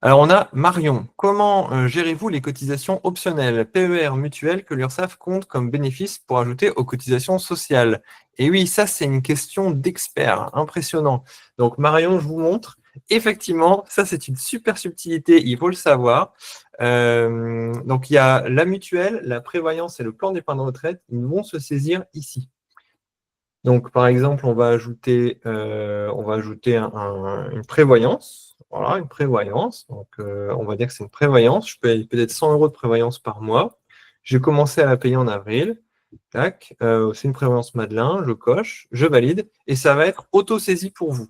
Alors, on a Marion. Comment gérez-vous les cotisations optionnelles, PER, mutuelles, que l'URSSAF compte comme bénéfice pour ajouter aux cotisations sociales? Et oui, ça, c'est une question d'expert. Impressionnant. Donc, Marion, je vous montre. Effectivement, ça, c'est une super subtilité. Il faut le savoir. Donc, il y a la mutuelle, la prévoyance et le plan d'épargne retraite. Ils vont se saisir ici. Donc, par exemple, on va ajouter une prévoyance. Voilà, une prévoyance. Donc, on va dire que c'est une prévoyance. Je paye peut-être 100 euros de prévoyance par mois. J'ai commencé à la payer en avril. Tac. C'est une prévoyance Madelin. Je coche, je valide. Et ça va être auto-saisi pour vous.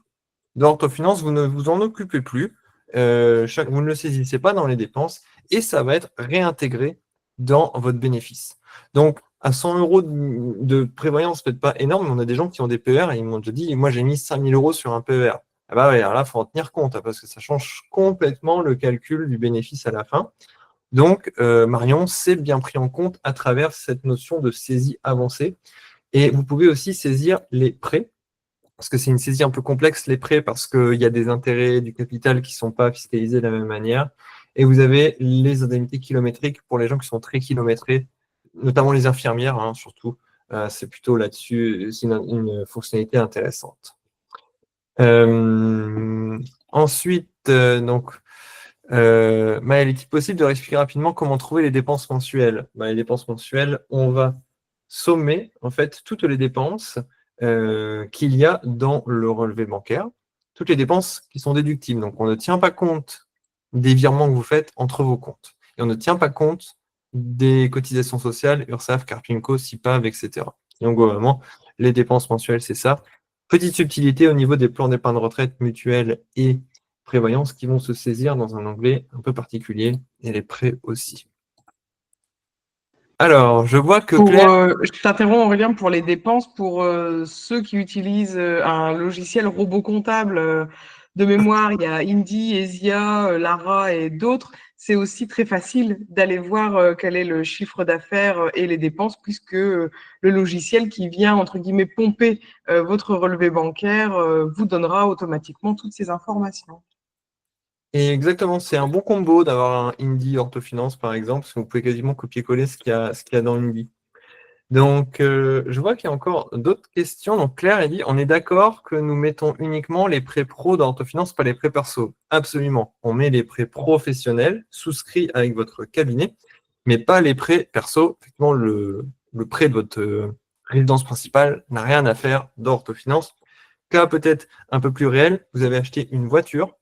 Dans Orthofinance, vous ne vous en occupez plus. Vous ne le saisissez pas dans les dépenses. Et ça va être réintégré dans votre bénéfice. Donc, à 100 euros de prévoyance, peut-être pas énorme, mais on a des gens qui ont des PER et ils m'ont dit, moi j'ai mis 5 000 euros sur un PER. Ah bah ouais, alors là, il faut en tenir compte, parce que ça change complètement le calcul du bénéfice à la fin. Donc, Marion, c'est bien pris en compte à travers cette notion de saisie avancée. Et vous pouvez aussi saisir les prêts, parce que c'est une saisie un peu complexe, les prêts, parce qu'il y a des intérêts du capital qui ne sont pas fiscalisés de la même manière. Et vous avez les indemnités kilométriques pour les gens qui sont très kilométrés, notamment les infirmières, surtout. C'est plutôt là-dessus, c'est une fonctionnalité intéressante. Ensuite, Maëlle, est-il possible de réexpliquer rapidement comment trouver les dépenses mensuelles? Les dépenses mensuelles, on va sommer en fait toutes les dépenses qu'il y a dans le relevé bancaire, toutes les dépenses qui sont déductibles. Donc, on ne tient pas compte des virements que vous faites entre vos comptes. Et on ne tient pas compte des cotisations sociales, URSSAF, Carpinco, CIPAV, etc. Donc, globalement, les dépenses mensuelles, c'est ça. Petite subtilité au niveau des plans d'épargne retraite mutuelle et prévoyance qui vont se saisir dans un onglet un peu particulier et les prêts aussi. Alors, je vois que Claire. Je t'interromps Aurélien pour les dépenses pour ceux qui utilisent un logiciel robot comptable de mémoire. Il y a Indy, Esia, Lara et d'autres. C'est aussi très facile d'aller voir quel est le chiffre d'affaires et les dépenses puisque le logiciel qui vient entre guillemets pomper votre relevé bancaire vous donnera automatiquement toutes ces informations. Et exactement, c'est un bon combo d'avoir un Indie Orthofinance, par exemple, parce que vous pouvez quasiment copier-coller ce qu'il y a dans Indie. Donc, je vois qu'il y a encore d'autres questions. Donc, Claire, elle dit, on est d'accord que nous mettons uniquement les prêts pro dans Orthofinance, pas les prêts perso. Absolument. On met les prêts professionnels souscrits avec votre cabinet, mais pas les prêts perso. Effectivement, le prêt de votre résidence principale n'a rien à faire d'Orthofinance. Cas peut-être un peu plus réel, vous avez acheté une voiture.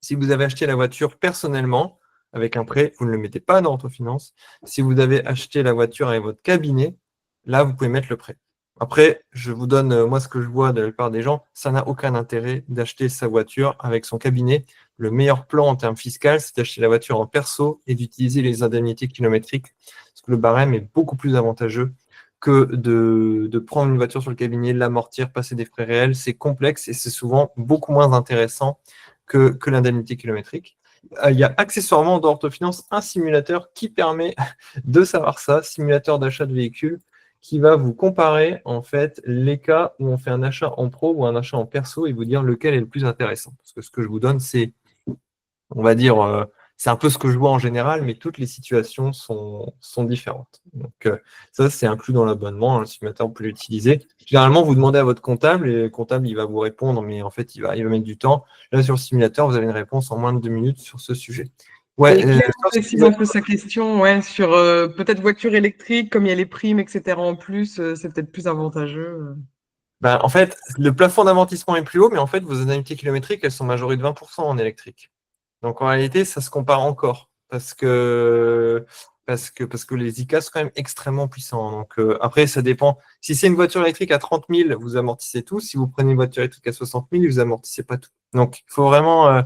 Si vous avez acheté la voiture personnellement, avec un prêt, vous ne le mettez pas dans Autofinance. Si vous avez acheté la voiture avec votre cabinet, là, vous pouvez mettre le prêt. Après, je vous donne, moi, ce que je vois de la plupart des gens, ça n'a aucun intérêt d'acheter sa voiture avec son cabinet. Le meilleur plan en termes fiscaux, c'est d'acheter la voiture en perso et d'utiliser les indemnités kilométriques, parce que le barème est beaucoup plus avantageux que de prendre une voiture sur le cabinet, l'amortir, passer des frais réels. C'est complexe et c'est souvent beaucoup moins intéressant que l'indemnité kilométrique. Il y a accessoirement dans Orthofinance un simulateur qui permet de savoir ça, simulateur d'achat de véhicule, qui va vous comparer en fait les cas où on fait un achat en pro ou un achat en perso et vous dire lequel est le plus intéressant. Parce que ce que je vous donne, c'est, on va dire, c'est un peu ce que je vois en général, mais toutes les situations sont différentes. Donc, ça, c'est inclus dans l'abonnement. Le simulateur, vous pouvez l'utiliser. Généralement, vous demandez à votre comptable et le comptable, il va vous répondre, mais en fait, il va mettre du temps. Là, sur le simulateur, vous avez une réponse en moins de 2 minutes sur ce sujet. Ouais, Et Claire précise un peu sa question ouais, sur peut-être voiture électrique, comme il y a les primes, etc. en plus, c'est peut-être plus avantageux. ben, en fait, le plafond d'amortissement est plus haut, mais en fait, vos indemnités kilométriques, elles sont majorées de 20% en électrique. Donc en réalité, ça se compare encore parce que les ICA sont quand même extrêmement puissants. Donc après, ça dépend. Si c'est une voiture électrique à 30 000, vous amortissez tout. Si vous prenez une voiture électrique à 60 000, vous amortissez pas tout. Donc il faut vraiment,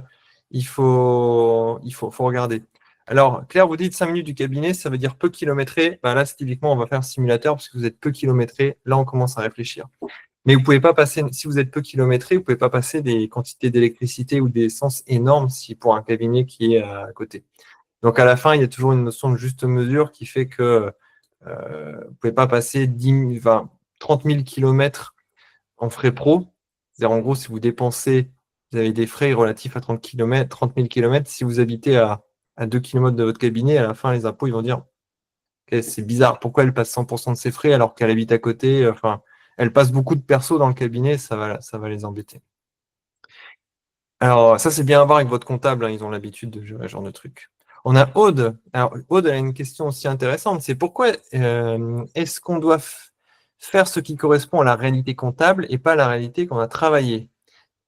faut regarder. Alors Claire, vous dites 5 minutes du cabinet, ça veut dire peu kilométré. Ben là, typiquement, on va faire un simulateur parce que vous êtes peu kilométré. Là, on commence à réfléchir. Mais vous pouvez pas passer, si vous êtes peu kilométré, vous pouvez pas passer des quantités d'électricité ou d'essence énormes si pour un cabinet qui est à côté. Donc à la fin, il y a toujours une notion de juste mesure qui fait que vous ne pouvez pas passer 30 000 kilomètres en frais pro. C'est-à-dire en gros, si vous dépensez, vous avez des frais relatifs à 30 000 kilomètres. Si vous habitez à 2 kilomètres de votre cabinet, à la fin, les impôts, ils vont dire okay, c'est bizarre, pourquoi elle passe 100% de ses frais alors qu'elle habite à côté, enfin, elle passe beaucoup de persos dans le cabinet, ça va les embêter. Alors, ça, c'est bien à voir avec votre comptable, hein, ils ont l'habitude de gérer ce genre de truc. On a Aude. Alors, Aude a une question aussi intéressante, c'est pourquoi est-ce qu'on doit faire ce qui correspond à la réalité comptable et pas à la réalité qu'on a travaillé?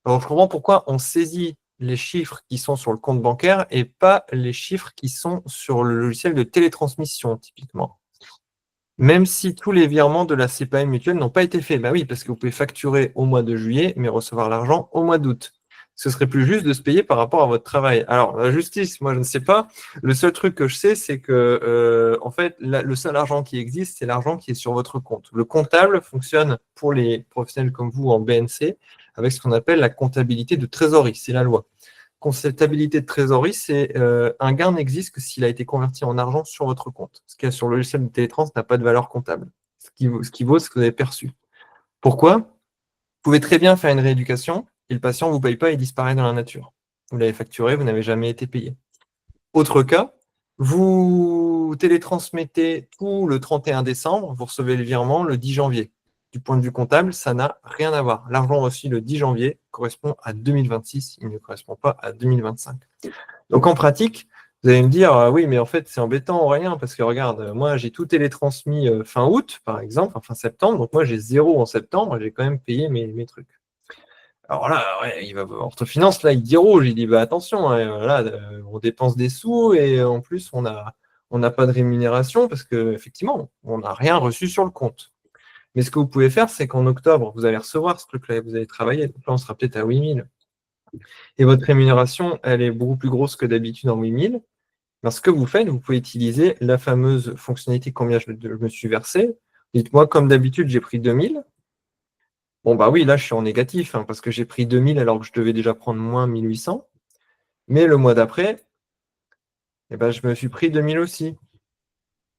Alors, je comprends pourquoi on saisit les chiffres qui sont sur le compte bancaire et pas les chiffres qui sont sur le logiciel de télétransmission, typiquement. Même si tous les virements de la CPAM mutuelle n'ont pas été faits. Bah oui, parce que vous pouvez facturer au mois de juillet, mais recevoir l'argent au mois d'août. Ce serait plus juste de se payer par rapport à votre travail. Alors, la justice, moi, je ne sais pas. Le seul truc que je sais, c'est que, en fait, le seul argent qui existe, c'est l'argent qui est sur votre compte. Le comptable fonctionne pour les professionnels comme vous en BNC avec ce qu'on appelle la comptabilité de trésorerie. C'est la loi. Comptabilité de trésorerie, c'est un gain n'existe que s'il a été converti en argent sur votre compte. Ce qu'il y a sur le logiciel de Télétrans n'a pas de valeur comptable. Ce qui vaut ce que vous avez perçu. Pourquoi? Vous pouvez très bien faire une rééducation et le patient ne vous paye pas et disparaît dans la nature. Vous l'avez facturé, vous n'avez jamais été payé. Autre cas, vous télétransmettez tout le 31 décembre, vous recevez le virement le 10 janvier. Du point de vue comptable, ça n'a rien à voir. L'argent reçu le 10 janvier correspond à 2026, il ne correspond pas à 2025. Donc en pratique, vous allez me dire, oui, mais en fait, c'est embêtant, rien, parce que regarde, moi, j'ai tout télétransmis fin août, par exemple, fin septembre, donc moi, j'ai 0 en septembre, j'ai quand même payé mes trucs. Alors là, ouais, il va Orthofinance, là, il dit rouge. Il dit bah attention, hein, là, on dépense des sous et en plus on n'a pas de rémunération parce qu'effectivement, on n'a rien reçu sur le compte. Mais ce que vous pouvez faire, c'est qu'en octobre, vous allez recevoir ce truc-là, vous allez travailler. Donc là, on sera peut-être à 8000. Et votre rémunération, elle est beaucoup plus grosse que d'habitude en 8000. Alors, ce que vous faites, vous pouvez utiliser la fameuse fonctionnalité combien je me suis versé. Dites-moi, comme d'habitude, j'ai pris 2000. Bon, bah oui, là, je suis en négatif, hein, parce que j'ai pris 2000 alors que je devais déjà prendre moins 1800. Mais le mois d'après, eh ben, je me suis pris 2000 aussi.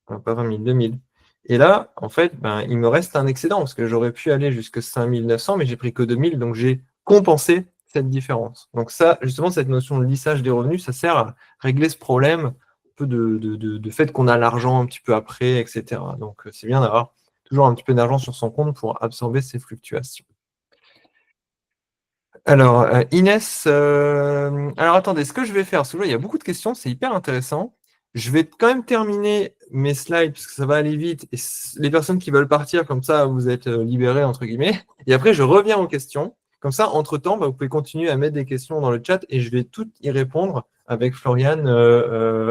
Enfin, pas 20 000, 2000. Et là, en fait, ben, il me reste un excédent parce que j'aurais pu aller jusqu'à 5900, mais j'ai pris que 2000, donc j'ai compensé cette différence. Donc ça, justement, cette notion de lissage des revenus, ça sert à régler ce problème un peu de fait qu'on a l'argent un petit peu après, etc. Donc c'est bien d'avoir toujours un petit peu d'argent sur son compte pour absorber ces fluctuations. Alors, Inès, alors attendez, ce que je vais faire, parce que là, il y a beaucoup de questions, c'est hyper intéressant. Je vais quand même terminer mes slides, parce que ça va aller vite, et les personnes qui veulent partir, comme ça, vous êtes libérés, entre guillemets. Et après, je reviens aux questions. Comme ça, entre-temps, bah, vous pouvez continuer à mettre des questions dans le chat, et je vais toutes y répondre avec Floriane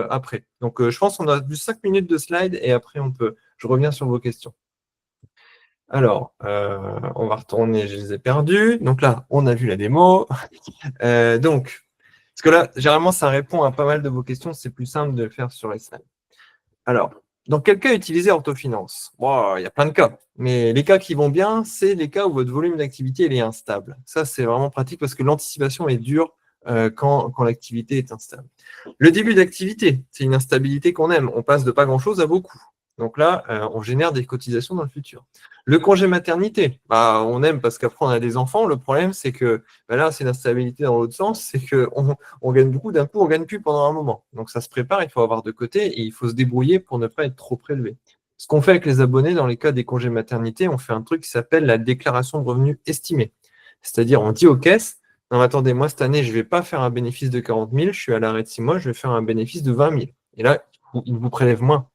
après. Donc, je pense qu'on a juste 5 minutes de slides, et après, je reviens sur vos questions. Alors, on va retourner, je les ai perdus. Donc là, on a vu la démo. Parce que là, généralement, ça répond à pas mal de vos questions. C'est plus simple de le faire sur les slides. Alors, dans quel cas utiliser orthofinance? Bon, il y a plein de cas. Mais les cas qui vont bien, c'est les cas où votre volume d'activité est instable. Ça, c'est vraiment pratique parce que l'anticipation est dure quand l'activité est instable. Le début d'activité, c'est une instabilité qu'on aime. On passe de pas grand-chose à beaucoup. Donc là, on génère des cotisations dans le futur. Le congé maternité, bah, on aime parce qu'après, on a des enfants. Le problème, c'est que bah là, c'est l'instabilité dans l'autre sens. C'est qu'on gagne beaucoup d'un coup, on ne gagne plus pendant un moment. Donc ça se prépare, il faut avoir de côté et il faut se débrouiller pour ne pas être trop prélevé. Ce qu'on fait avec les abonnés dans les cas des congés maternité, on fait un truc qui s'appelle la déclaration de revenus estimée. C'est-à-dire, on dit aux caisses, non, attendez, moi, cette année, je ne vais pas faire un bénéfice de 40 000, je suis à l'arrêt de 6 mois, je vais faire un bénéfice de 20 000. Et là, ils vous prélèvent moins.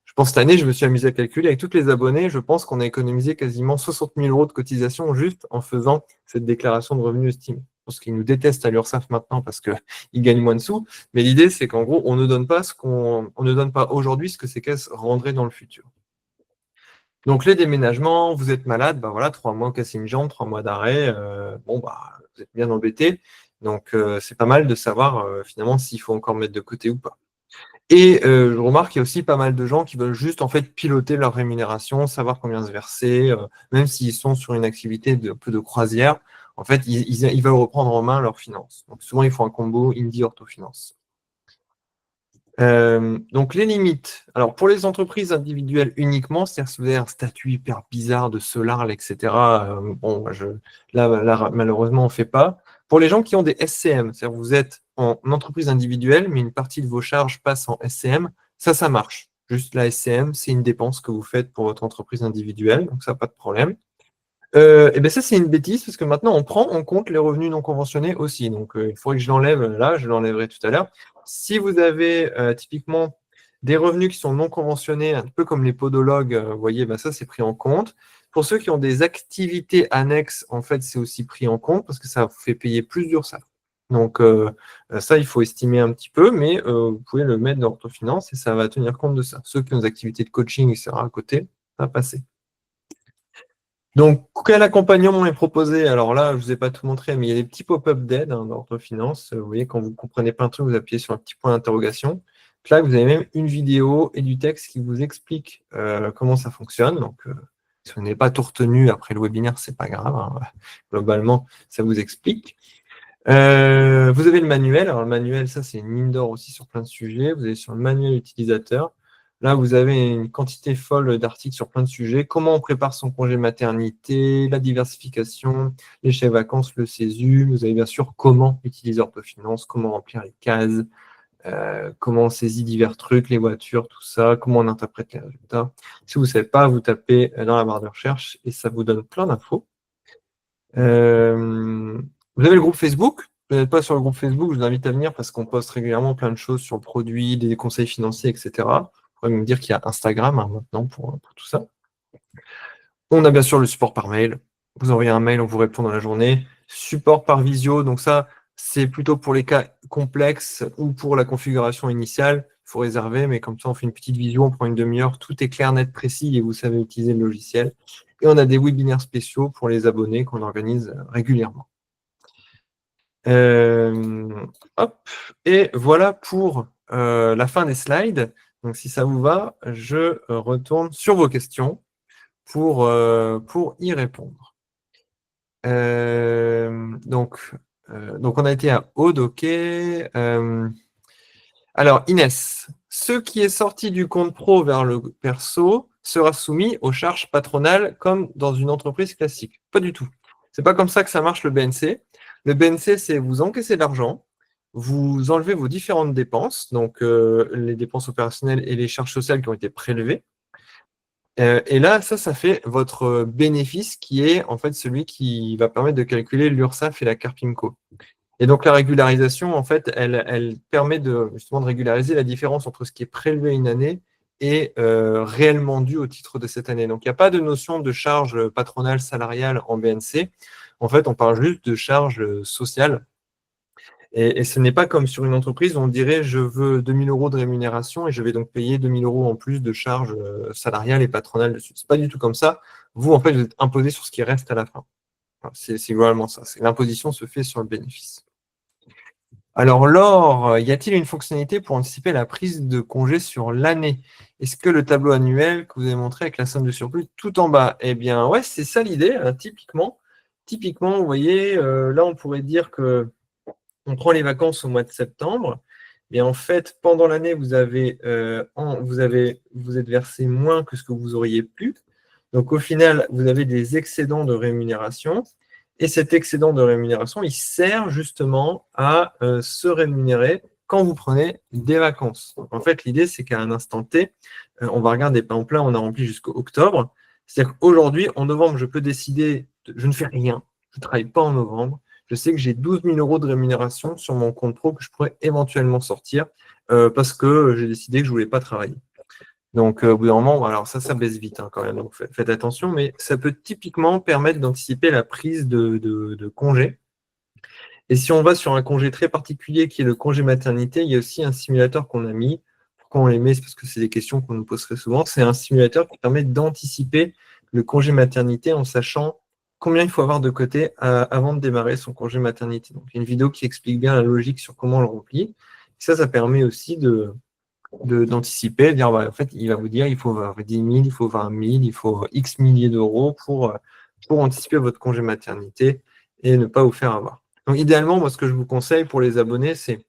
Je pense cette année, je me suis amusé à calculer avec tous les abonnés, je pense qu'on a économisé quasiment 60 000 euros de cotisation juste en faisant cette déclaration de revenus estimés. Je pense qu'ils nous détestent à l'URSSAF maintenant parce qu'ils gagnent moins de sous. Mais l'idée, c'est qu'en gros, on ne donne pas aujourd'hui ce que ces caisses rendraient dans le futur. Donc les déménagements, vous êtes malade, bah voilà, 3 mois casser une jambe, 3 mois d'arrêt, bon bah vous êtes bien embêté. Donc c'est pas mal de savoir finalement s'il faut encore mettre de côté ou pas. Et je remarque qu'il y a aussi pas mal de gens qui veulent juste en fait piloter leur rémunération, savoir combien se verser, même s'ils sont sur une activité un peu de croisière. En fait, ils veulent reprendre en main leurs finances. Donc souvent, ils font un combo Indie-Orthofinance. Donc les limites. Alors pour les entreprises individuelles uniquement, c'est-à-dire si vous avez un statut hyper bizarre de Solarl, etc. Bon, là, malheureusement, on ne fait pas. Pour les gens qui ont des SCM, c'est-à-dire que vous êtes en entreprise individuelle, mais une partie de vos charges passe en SCM, ça marche. Juste la SCM, c'est une dépense que vous faites pour votre entreprise individuelle, donc ça, pas de problème. Et bien ça, c'est une bêtise parce que maintenant, on prend en compte les revenus non conventionnés aussi. Donc, il faudrait que je l'enlève là, je l'enlèverai tout à l'heure. Si vous avez typiquement des revenus qui sont non conventionnés, un peu comme les podologues, vous voyez, ben ça, c'est pris en compte. Pour ceux qui ont des activités annexes, en fait, c'est aussi pris en compte parce que ça vous fait payer plus d'URSSAF. Donc, ça, il faut estimer un petit peu, mais vous pouvez le mettre dans votre finance et ça va tenir compte de ça. Ceux qui ont des activités de coaching, etc. à côté, ça va passer. Donc, quel accompagnement est proposé? Alors là, je ne vous ai pas tout montré, mais il y a des petits pop-up d'aide d'orthofinance. Vous voyez, quand vous ne comprenez pas un truc, vous appuyez sur un petit point d'interrogation. Là, vous avez même une vidéo et du texte qui vous explique comment ça fonctionne. Donc, si vous n'avez pas tout retenu après le webinaire, ce n'est pas grave, hein. Globalement, ça vous explique. Vous avez le manuel. Alors, le manuel, ça, c'est une mine d'or aussi sur plein de sujets. Vous avez sur le manuel utilisateur. Là, vous avez une quantité folle d'articles sur plein de sujets. Comment on prépare son congé maternité, la diversification, les chèques vacances, le CESU. Vous avez bien sûr comment utiliser Orthofinance, comment remplir les cases, comment on saisit divers trucs, les voitures, tout ça, comment on interprète les résultats. Si vous ne savez pas, vous tapez dans la barre de recherche et ça vous donne plein d'infos. Vous avez le groupe Facebook. Vous n'êtes pas sur le groupe Facebook, je vous invite à venir parce qu'on poste régulièrement plein de choses sur le produit, des conseils financiers, etc. Vous pourrez me dire qu'il y a Instagram maintenant pour tout ça. On a bien sûr le support par mail. Vous envoyez un mail, on vous répond dans la journée. Support par visio, donc ça, c'est plutôt pour les cas complexes ou pour la configuration initiale. faut réserver, mais comme ça, on fait une petite visio, on prend une demi-heure, tout est clair, net, précis et vous savez utiliser le logiciel. Et on a des webinaires spéciaux pour les abonnés qu'on organise régulièrement. Hop, et voilà pour la fin des slides. Donc, si ça vous va, je retourne sur vos questions pour y répondre. Donc, on a été à Aude, ok. Alors, Inès, ce qui est sorti du compte pro vers le perso sera soumis aux charges patronales comme dans une entreprise classique. Pas du tout. C'est pas comme ça que ça marche le BNC. Le BNC, c'est vous encaissez de l'argent, vous enlevez vos différentes dépenses, donc les dépenses opérationnelles et les charges sociales qui ont été prélevées. Et là, ça fait votre bénéfice qui est en fait celui qui va permettre de calculer l'URSSAF et la CARPIMCO. Et donc la régularisation, en fait, elle permet justement de régulariser la différence entre ce qui est prélevé une année et réellement dû au titre de cette année. Donc il n'y a pas de notion de charge patronale salariale en BNC. En fait, on parle juste de charge sociale. Et ce n'est pas comme sur une entreprise où on dirait je veux 2 000 € de rémunération et je vais donc payer 2 000 € en plus de charges salariales et patronales dessus. Ce n'est pas du tout comme ça. Vous, en fait, vous êtes imposé sur ce qui reste à la fin. Enfin, c'est globalement ça. L'imposition se fait sur le bénéfice. Alors, Laure, y a-t-il une fonctionnalité pour anticiper la prise de congé sur l'année? Est-ce que le tableau annuel que vous avez montré avec la somme de surplus tout en bas? Eh bien, ouais, c'est ça l'idée, hein, typiquement. Typiquement, vous voyez, là, on pourrait dire que on prend les vacances au mois de septembre. Et en fait, pendant l'année, vous êtes versé moins que ce que vous auriez pu. Donc, au final, vous avez des excédents de rémunération. Et cet excédent de rémunération, il sert justement à se rémunérer quand vous prenez des vacances. Donc, en fait, l'idée, c'est qu'à un instant T, on va regarder, par exemple, là, on a rempli jusqu'au octobre. C'est-à-dire qu'aujourd'hui, en novembre, je peux décider, je ne fais rien, je ne travaille pas en novembre. Je sais que j'ai 12 000 € de rémunération sur mon compte pro que je pourrais éventuellement sortir parce que j'ai décidé que je ne voulais pas travailler. Donc, au bout d'un moment, alors ça baisse vite quand même, donc faites attention, mais ça peut typiquement permettre d'anticiper la prise de congé. Et si on va sur un congé très particulier qui est le congé maternité, il y a aussi un simulateur qu'on a mis. Pourquoi on les met? C'est parce que c'est des questions qu'on nous pose très souvent. C'est un simulateur qui permet d'anticiper le congé maternité en sachant combien il faut avoir de côté avant de démarrer son congé maternité. Donc, il y a une vidéo qui explique bien la logique sur comment on le remplit. Ça permet aussi d'anticiper, de dire, en fait, il va vous dire, il faut 10 000, il faut 20 000, il faut X milliers d'euros pour anticiper votre congé maternité et ne pas vous faire avoir. Donc, idéalement, moi, ce que je vous conseille pour les abonnés, c'est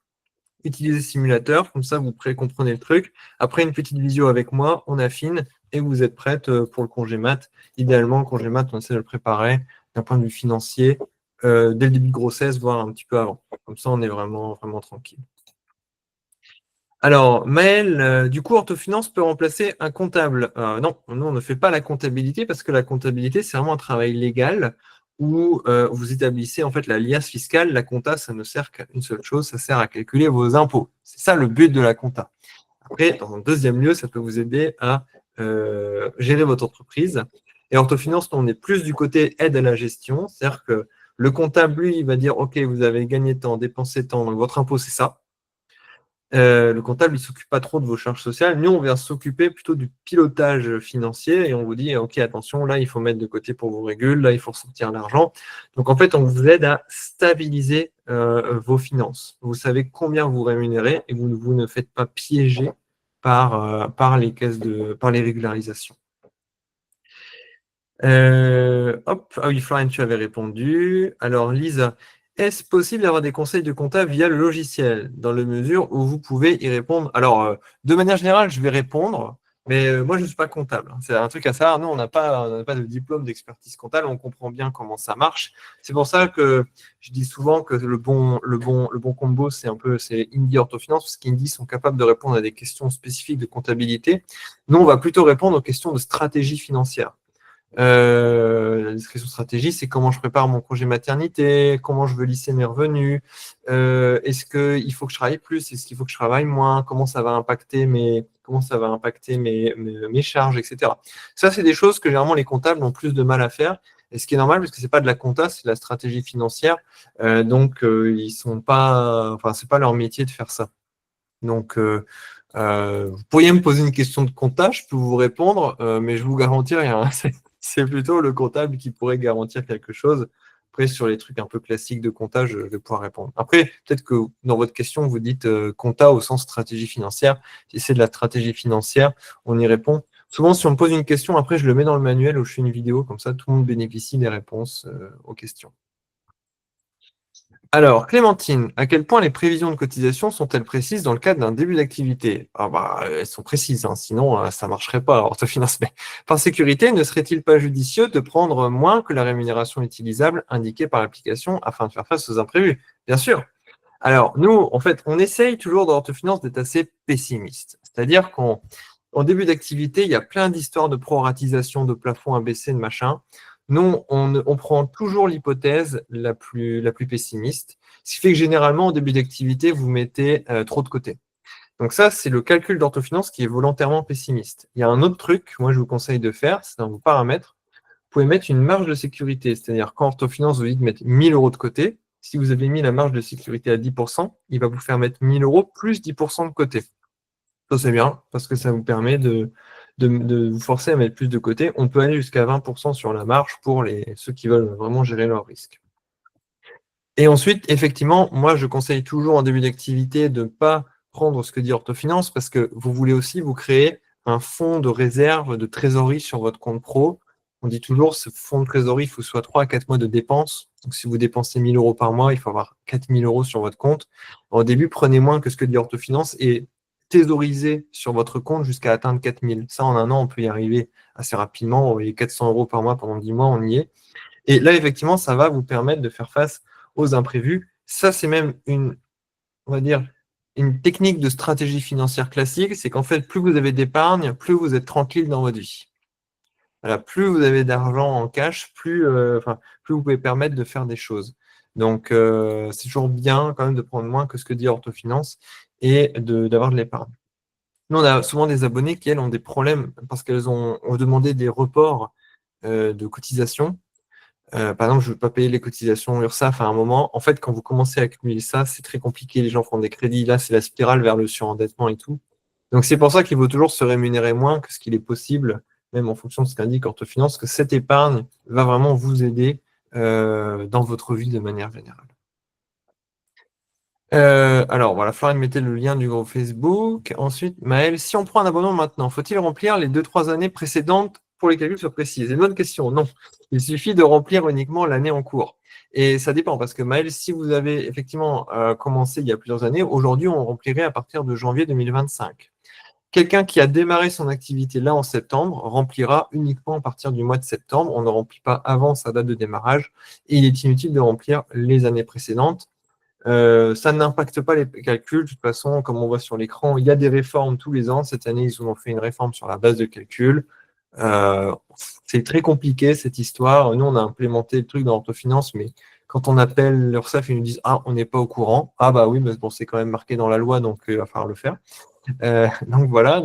utiliser simulateur, comme ça, vous comprenez le truc. Après, une petite visio avec moi, on affine et vous êtes prête pour le congé mat. Idéalement, le congé mat, on essaie de le préparer d'un point de vue financier dès le début de grossesse, voire un petit peu avant. Comme ça, on est vraiment, vraiment tranquille. Alors, Maël, du coup, Orthofinance peut remplacer un comptable. Non, nous, on ne fait pas la comptabilité parce que la comptabilité, c'est vraiment un travail légal où vous établissez en fait la liasse fiscale. La compta, ça ne sert qu'à une seule chose, ça sert à calculer vos impôts. C'est ça le but de la compta. Après, dans un deuxième lieu, ça peut vous aider à gérer votre entreprise. Et Orthofinance, nous, on est plus du côté aide à la gestion. C'est-à-dire que le comptable, lui, il va dire, OK, vous avez gagné tant, dépensé tant, donc votre impôt, c'est ça. Le comptable, il ne s'occupe pas trop de vos charges sociales. Nous, on vient s'occuper plutôt du pilotage financier et on vous dit, OK, attention, là, il faut mettre de côté pour vos régules, là, il faut sortir l'argent. Donc, en fait, on vous aide à stabiliser vos finances. Vous savez combien vous rémunérez et vous ne faites pas piéger par les par les régularisations. Ah oui, Florian, tu avais répondu. Alors, Lisa, est-ce possible d'avoir des conseils de compta via le logiciel, dans la mesure où vous pouvez y répondre? Alors, de manière générale, je vais répondre, mais moi, je ne suis pas comptable. C'est un truc à savoir. Nous, on n'a pas de diplôme d'expertise comptable, on comprend bien comment ça marche. C'est pour ça que je dis souvent que le bon combo, c'est Indie Orthofinance, parce qu'Indie sont capables de répondre à des questions spécifiques de comptabilité. Nous, on va plutôt répondre aux questions de stratégie financière. La discrétion stratégie, c'est comment je prépare mon congé maternité, comment je veux lisser mes revenus, est-ce qu'il faut que je travaille plus, est-ce qu'il faut que je travaille moins, comment ça va impacter mes charges, etc. Ça, c'est des choses que généralement les comptables ont plus de mal à faire, et ce qui est normal parce que c'est pas de la compta, c'est de la stratégie financière, donc ils sont pas, enfin c'est pas leur métier de faire ça. Donc Vous pourriez me poser une question de comptage, je peux vous répondre, mais je vous garantis rien. C'est plutôt le comptable qui pourrait garantir quelque chose. Après, sur les trucs un peu classiques de comptage, je vais pouvoir répondre. Après, peut-être que dans votre question, vous dites compta au sens stratégie financière. Si c'est de la stratégie financière, on y répond. Souvent, si on me pose une question, après, je le mets dans le manuel ou je fais une vidéo, comme ça, tout le monde bénéficie des réponses aux questions. Alors, Clémentine, à quel point les prévisions de cotisation sont-elles précises dans le cadre d'un début d'activité? Ah bah, elles sont précises, hein, sinon ça ne marcherait pas, orthofinance. Mais par sécurité, ne serait-il pas judicieux de prendre moins que la rémunération utilisable indiquée par l'application afin de faire face aux imprévus? Bien sûr. Alors, nous, en fait, on essaye toujours dans l'orthofinance d'être assez pessimiste. C'est-à-dire qu'en début d'activité, il y a plein d'histoires de proratisation, de plafond abaissé, de machin. Nous, on prend toujours l'hypothèse la plus pessimiste, ce qui fait que généralement, en début d'activité, vous mettez trop de côté. Donc ça, c'est le calcul d'orthofinance qui est volontairement pessimiste. Il y a un autre truc, moi, je vous conseille de faire, c'est dans vos paramètres, vous pouvez mettre une marge de sécurité. C'est-à-dire, quand orthofinance vous dit de mettre 1000 euros de côté, si vous avez mis la marge de sécurité à 10%, il va vous faire mettre 1000 euros plus 10% de côté. Ça, c'est bien, parce que ça vous permet de vous forcer à mettre plus de côté. On peut aller jusqu'à 20% sur la marge pour ceux qui veulent vraiment gérer leur risque. Et ensuite, effectivement, moi, je conseille toujours en début d'activité de ne pas prendre ce que dit Orthofinance parce que vous voulez aussi vous créer un fonds de réserve de trésorerie sur votre compte pro. On dit toujours, ce fonds de trésorerie, il faut soit 3 à 4 mois de dépenses. Donc, si vous dépensez 1000 euros par mois, il faut avoir 4000 euros sur votre compte. Au début, prenez moins que ce que dit Orthofinance et thésaurisez sur votre compte jusqu'à atteindre 4000. Ça, en un an, on peut y arriver assez rapidement. Vous voyez, 400 euros par mois pendant 10 mois, on y est. Et là, effectivement, ça va vous permettre de faire face aux imprévus. Ça, c'est même on va dire, une technique de stratégie financière classique, c'est qu'en fait, plus vous avez d'épargne, plus vous êtes tranquille dans votre vie. Voilà, plus vous avez d'argent en cash, plus vous pouvez permettre de faire des choses. Donc, c'est toujours bien quand même de prendre moins que ce que dit Orthofinance et d'avoir de l'épargne. Nous, on a souvent des abonnés qui, elles, ont des problèmes parce qu'elles ont demandé des reports de cotisation. Par exemple, je ne veux pas payer les cotisations URSSAF à un moment. En fait, quand vous commencez à accumuler ça, c'est très compliqué. Les gens font des crédits. Là, c'est la spirale vers le surendettement et tout. Donc, c'est pour ça qu'il faut toujours se rémunérer moins que ce qu'il est possible, même en fonction de ce qu'indique Orthofinance, que cette épargne va vraiment vous aider dans votre vie de manière générale. Alors, voilà, Florian mettait le lien du groupe Facebook. Ensuite, Maël, si on prend un abonnement maintenant, faut-il remplir les 2-3 années précédentes pour les calculs soient précis? C'est une bonne question. Non. Il suffit de remplir uniquement l'année en cours. Et ça dépend, parce que Maël, si vous avez effectivement commencé il y a plusieurs années, aujourd'hui, on remplirait à partir de janvier 2025. Quelqu'un qui a démarré son activité là en septembre remplira uniquement à partir du mois de septembre. On ne remplit pas avant sa date de démarrage. Et il est inutile de remplir les années précédentes. Ça n'impacte pas les calculs. De toute façon, comme on voit sur l'écran, il y a des réformes tous les ans. Cette année, ils ont fait une réforme sur la base de calcul. C'est très compliqué cette histoire. Nous, on a implémenté le truc dans l'orthofinance, mais quand on appelle l'URSSAF, ils nous disent ah, on n'est pas au courant. Ah bah oui, mais bon, c'est quand même marqué dans la loi, donc il va falloir le faire. Donc voilà,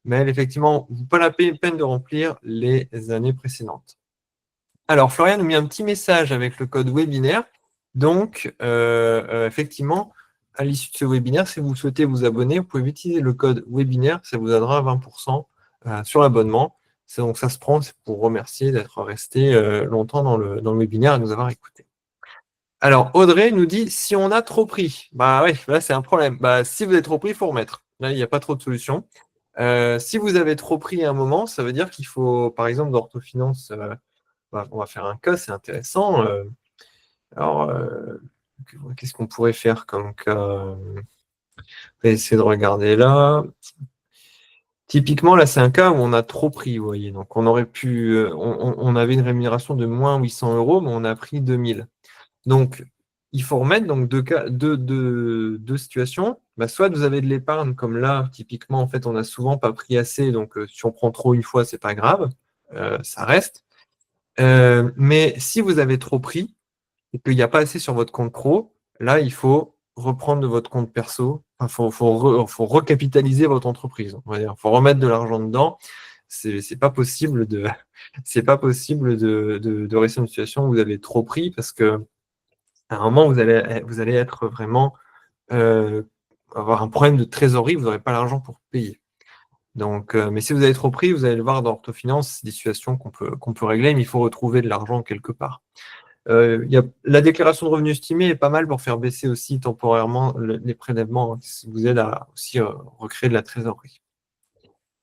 mais effectivement, pas la peine de remplir les années précédentes. Alors, Florian nous met un petit message avec le code webinaire. Donc, effectivement, à l'issue de ce webinaire, si vous souhaitez vous abonner, vous pouvez utiliser le code webinaire, ça vous aidera à 20% sur l'abonnement. Donc, ça se prend, c'est pour remercier d'être resté longtemps dans le webinaire et de nous avoir écoutés. Alors, Audrey nous dit, si on a trop pris, bah oui, là c'est un problème. Bah, si vous avez trop pris, il faut remettre. Là, il n'y a pas trop de solution. Si vous avez trop pris à un moment, ça veut dire qu'il faut, par exemple, d'orthofinance, on va faire un cas, c'est intéressant. Alors, qu'est-ce qu'on pourrait faire comme cas? On va essayer de regarder là. Typiquement, là, c'est un cas où on a trop pris, vous voyez. Donc, on aurait pu, on avait une rémunération de moins 800 euros, mais on a pris 2000. Donc, il faut remettre donc deux situations. Bah, soit vous avez de l'épargne, comme là, typiquement, en fait, on n'a souvent pas pris assez. Donc, si on prend trop une fois, c'est pas grave. Ça reste. Mais si vous avez trop pris et qu'il n'y a pas assez sur votre compte pro, là, il faut reprendre de votre compte perso. Il faut recapitaliser votre entreprise. On va dire. Il faut remettre de l'argent dedans. C'est pas possible c'est pas possible de rester dans une situation où vous avez trop pris parce que à un moment, vous allez être vraiment avoir un problème de trésorerie, vous n'aurez pas l'argent pour payer. Donc, mais si vous avez trop pris, vous allez le voir dans Orthofinance, c'est des situations qu'on peut régler, mais il faut retrouver de l'argent quelque part. La déclaration de revenus estimés est pas mal pour faire baisser aussi temporairement les prélèvements, hein, qui vous aide à aussi recréer de la trésorerie.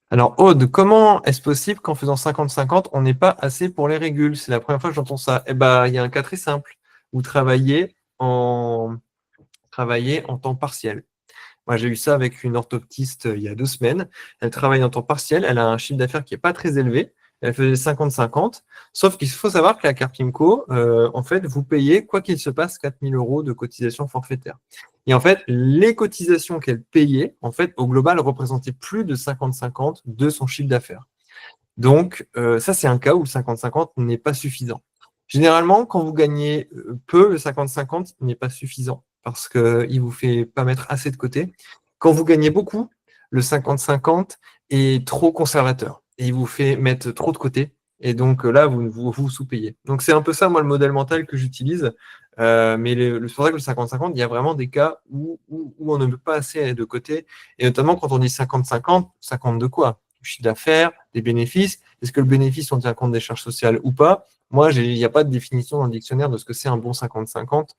Alors, Aude, comment est-ce possible qu'en faisant 50-50, on n'ait pas assez pour les régules? C'est la première fois que j'entends ça. Eh ben, il y a un cas très simple. Vous travaillez en temps partiel. Moi, j'ai eu ça avec une orthoptiste il y a 2 semaines. Elle travaille en temps partiel. Elle a un chiffre d'affaires qui n'est pas très élevé. Elle faisait 50-50. Sauf qu'il faut savoir que la Carpimco, en fait, vous payez, quoi qu'il se passe, 4 000 euros de cotisation forfaitaire. Et en fait, les cotisations qu'elle payait, en fait, au global, représentaient plus de 50-50 de son chiffre d'affaires. Donc, ça, c'est un cas où le 50-50 n'est pas suffisant. Généralement, quand vous gagnez peu, le 50-50 n'est pas suffisant parce qu'il ne vous fait pas mettre assez de côté. Quand vous gagnez beaucoup, le 50-50 est trop conservateur et il vous fait mettre trop de côté. Et donc là, vous sous-payez. Donc c'est un peu ça, moi, le modèle mental que j'utilise. Mais c'est pour ça que le 50-50, il y a vraiment des cas où on ne met pas assez de côté. Et notamment quand on dit 50-50, 50 de quoi? Du chiffre d'affaires, des bénéfices. Est-ce que le bénéfice, on tient compte des charges sociales ou pas? Moi, il n'y a pas de définition dans le dictionnaire de ce que c'est un bon 50-50.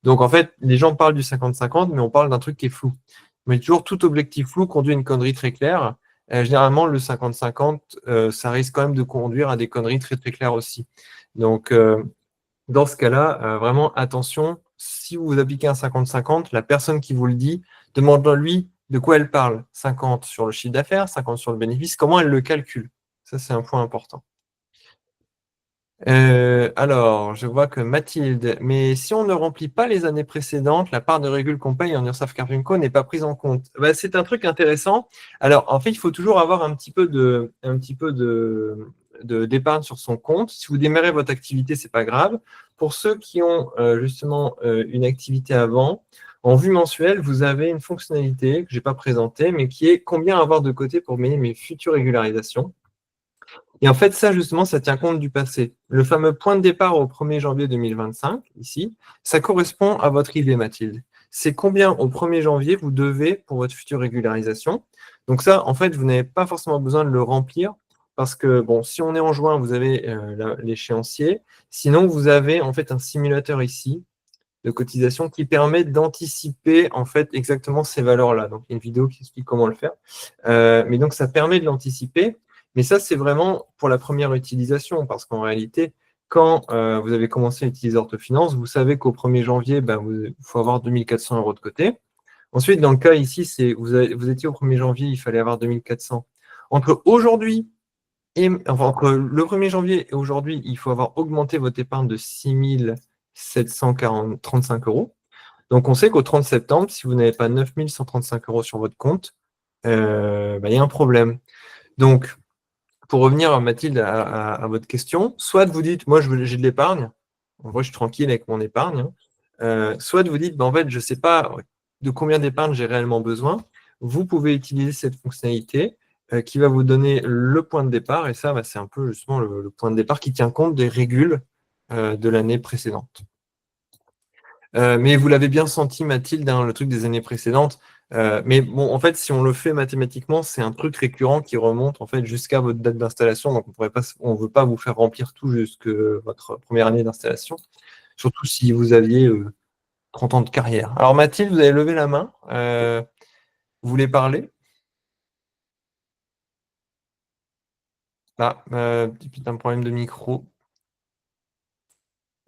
Donc, en fait, les gens parlent du 50-50, mais on parle d'un truc qui est flou. Mais toujours, tout objectif flou conduit à une connerie très claire. Généralement, le 50-50, ça risque quand même de conduire à des conneries très, très claires aussi. Donc, dans ce cas-là, vraiment, attention, si vous appliquez un 50-50, la personne qui vous le dit, demande-lui de quoi elle parle. 50 sur le chiffre d'affaires, 50 sur le bénéfice, comment elle le calcule. Ça, c'est un point important. Alors, je vois que Mathilde, mais si on ne remplit pas les années précédentes, la part de régule qu'on paye en URSSAF Carpimco n'est pas prise en compte. Bah, c'est un truc intéressant. Alors, en fait, il faut toujours avoir un petit peu d'épargne sur son compte. Si vous démarrez votre activité, c'est pas grave. Pour ceux qui ont justement une activité avant, en vue mensuelle, vous avez une fonctionnalité que j'ai pas présentée, mais qui est combien avoir de côté pour payer mes futures régularisations. Et en fait, ça, justement, ça tient compte du passé. Le fameux point de départ au 1er janvier 2025, ici, ça correspond à votre idée, Mathilde. C'est combien au 1er janvier vous devez pour votre future régularisation. Donc ça, en fait, vous n'avez pas forcément besoin de le remplir parce que, bon, si on est en juin, vous avez l'échéancier. Sinon, vous avez en fait un simulateur ici de cotisation qui permet d'anticiper en fait exactement ces valeurs-là. Donc, il y a une vidéo qui explique comment le faire. Mais donc, ça permet de l'anticiper. Mais ça, c'est vraiment pour la première utilisation, parce qu'en réalité, quand vous avez commencé à utiliser Orthofinance, vous savez qu'au 1er janvier, il faut avoir 2400 euros de côté. Ensuite, dans le cas ici, c'est vous étiez au 1er janvier, il fallait avoir 2400. Entre aujourd'hui entre le 1er janvier et aujourd'hui, il faut avoir augmenté votre épargne de 6 735 euros. Donc, on sait qu'au 30 septembre, si vous n'avez pas 9 135 euros sur votre compte, il y a un problème. Donc, pour revenir, Mathilde, à votre question, soit vous dites, moi, j'ai de l'épargne, en vrai, je suis tranquille avec mon épargne, hein. Soit vous dites, en fait, je ne sais pas de combien d'épargne j'ai réellement besoin. Vous pouvez utiliser cette fonctionnalité qui va vous donner le point de départ, et ça, c'est un peu justement le point de départ qui tient compte des régules de l'année précédente. Mais vous l'avez bien senti, Mathilde, hein, le truc des années précédentes. Mais bon, en fait, si on le fait mathématiquement, c'est un truc récurrent qui remonte en fait jusqu'à votre date d'installation. Donc, on ne veut pas vous faire remplir tout jusqu'à votre première année d'installation, surtout si vous aviez 30 ans de carrière. Alors, Mathilde, vous avez levé la main. Vous voulez parler? Ah, peut-être un problème de micro.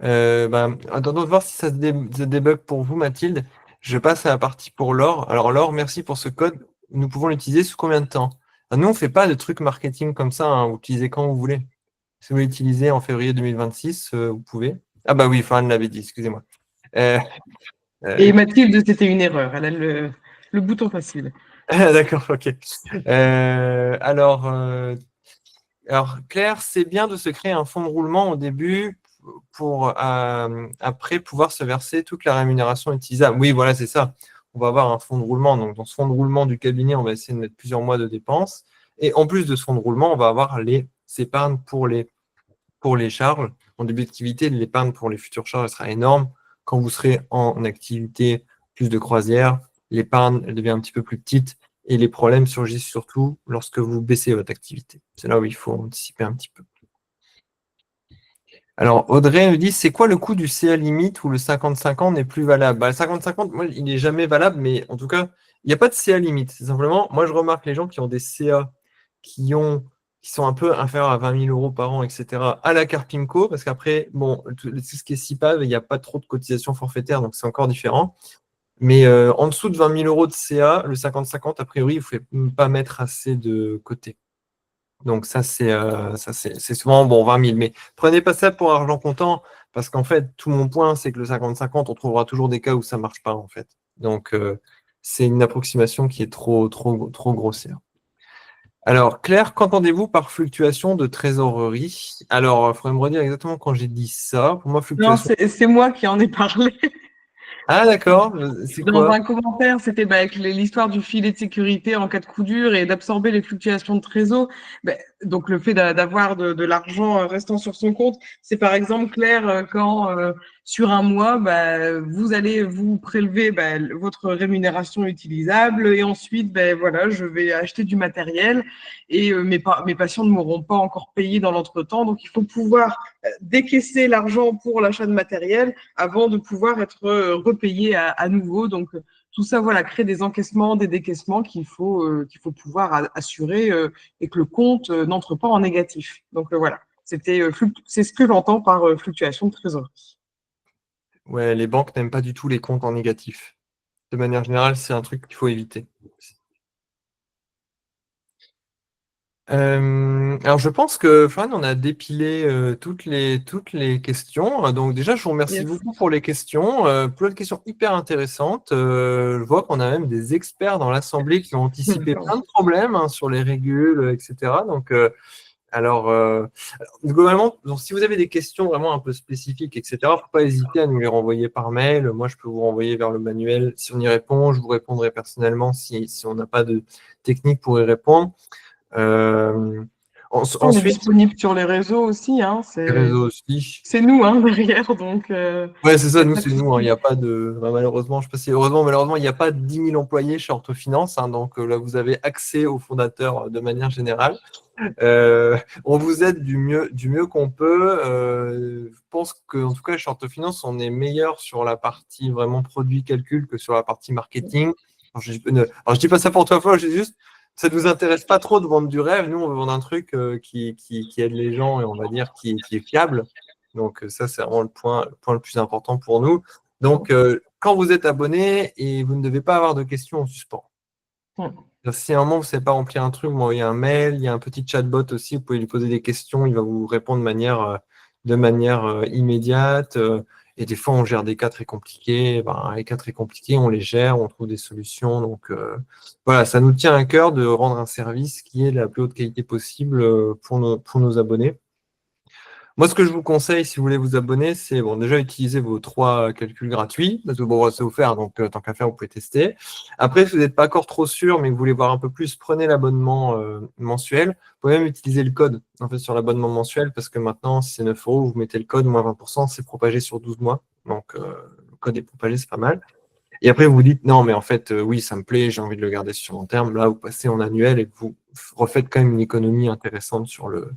Attendons de voir si ça se débug pour vous, Mathilde. Je passe à la partie pour Laure. Alors, Laure, merci pour ce code. Nous pouvons l'utiliser sous combien de temps? Nous, on ne fait pas de trucs marketing comme ça, hein. Vous l'utilisez quand vous voulez. Si vous voulez l'utiliser en février 2026, vous pouvez. Ah bah oui, Farhan l'avait dit, excusez-moi. Euh, Et Mathilde, c'était une erreur. Elle a le bouton facile. D'accord, ok. Alors, Claire, c'est bien de se créer un fonds de roulement au début pour après pouvoir se verser toute la rémunération utilisable. Oui, voilà, c'est ça. On va avoir un fonds de roulement. Donc, dans ce fonds de roulement du cabinet, on va essayer de mettre plusieurs mois de dépenses. Et en plus de ce fonds de roulement, on va avoir les épargnes pour les charges. En début d'activité, l'épargne pour les futures charges sera énorme. Quand vous serez en activité, plus de croisière, l'épargne elle devient un petit peu plus petite et les problèmes surgissent surtout lorsque vous baissez votre activité. C'est là où il faut anticiper un petit peu. Alors, Audrey me dit, c'est quoi le coût du CA limite où le 50-50 n'est plus valable? Bah, le 50-50, moi, il n'est jamais valable, mais en tout cas, il n'y a pas de CA limite. C'est simplement, moi, je remarque les gens qui ont des CA qui ont, qui sont un peu inférieurs à 20 000 euros par an, etc., à la Carpimco, parce qu'après, bon, tout ce qui est CIPAV, il n'y a pas trop de cotisations forfaitaires, donc c'est encore différent. Mais en dessous de 20 000 euros de CA, le 50-50, a priori, il ne faut pas mettre assez de côté. Donc c'est souvent bon 20 000. Mais prenez pas ça pour argent comptant, parce qu'en fait, tout mon point, c'est que le 50-50, on trouvera toujours des cas où ça ne marche pas, en fait. Donc c'est une approximation qui est trop grossière. Alors, Claire, qu'entendez-vous par fluctuation de trésorerie? Alors, il faudrait me redire exactement quand j'ai dit ça. Pour moi, Non, fluctuation. c'est moi qui en ai parlé. Ah, d'accord. C'est Dans quoi? un commentaire, c'était avec l'histoire du filet de sécurité en cas de coup dur et d'absorber les fluctuations de trésor. Donc le fait d'avoir de l'argent restant sur son compte, c'est par exemple clair quand sur un mois, vous allez vous prélever votre rémunération utilisable et ensuite, voilà, je vais acheter du matériel et mes patients ne m'auront pas encore payé dans l'entretemps. Donc il faut pouvoir décaisser l'argent pour l'achat de matériel avant de pouvoir être repayé à nouveau. Donc, tout ça, voilà, crée des encaissements, des décaissements qu'il faut pouvoir assurer et que le compte n'entre pas en négatif. Donc, voilà, c'est ce que j'entends par fluctuation de trésorerie. Ouais, les banques n'aiment pas du tout les comptes en négatif. De manière générale, c'est un truc qu'il faut éviter. Alors, je pense que Florian, on a dépilé toutes les questions. Donc, déjà, je vous remercie Yes. beaucoup pour les questions. Plein de questions hyper intéressantes. Je vois qu'on a même des experts dans l'Assemblée qui ont anticipé plein de problèmes sur les régules, etc. Donc, alors, globalement, donc, si vous avez des questions vraiment un peu spécifiques, etc., il ne faut pas hésiter à nous les renvoyer par mail. Moi, je peux vous renvoyer vers le manuel si on y répond. Je vous répondrai personnellement si on n'a pas de technique pour y répondre. Euh, On est ensuite, disponible sur les réseaux aussi, hein, les réseaux aussi. c'est nous hein, derrière, donc il Ouais, c'est ça, n'y a nous, pas de c'est nous. Il souci. n'y a pas de. Bah, malheureusement, je sais pas si heureusement, malheureusement, il n'y a pas 10 000 employés chez Orthofinance. Donc là, vous avez accès aux fondateurs de manière générale. On vous aide du mieux qu'on peut. Je pense qu'en tout cas, chez Orthofinance, on est meilleur sur la partie vraiment produit calcul que sur la partie marketing. Alors, je dis pas ça pour toi, Flo, je dis juste, ça ne nous intéresse pas trop de vendre du rêve. Nous, on veut vendre un truc qui aide les gens et on va dire qui est fiable. Donc, ça, c'est vraiment le point le plus important pour nous. Donc, quand vous êtes abonné et vous ne devez pas avoir de questions en suspens. Si à un moment vous ne savez pas remplir un truc, vous m'envoyez un mail, il y a un petit chatbot aussi, vous pouvez lui poser des questions, il va vous répondre de manière immédiate. Et des fois, on gère des cas très compliqués. Ben, les cas très compliqués, on les gère, on trouve des solutions. Donc voilà, ça nous tient à cœur de rendre un service qui est de la plus haute qualité possible pour nos abonnés. Moi, ce que je vous conseille, si vous voulez vous abonner, c'est bon, déjà utiliser vos 3 calculs gratuits, parce que bon, c'est offert, donc tant qu'à faire, vous pouvez tester. Après, si vous n'êtes pas encore trop sûr, mais que vous voulez voir un peu plus, prenez l'abonnement mensuel. Vous pouvez même utiliser le code en fait, sur l'abonnement mensuel, parce que maintenant, si c'est 9 euros, vous mettez le code, moins 20%, c'est propagé sur 12 mois. Donc, le code est propagé, c'est pas mal. Et après, vous vous dites, non, mais en fait, oui, ça me plaît, j'ai envie de le garder sur long terme. Là, vous passez en annuel et vous refaites quand même une économie intéressante sur le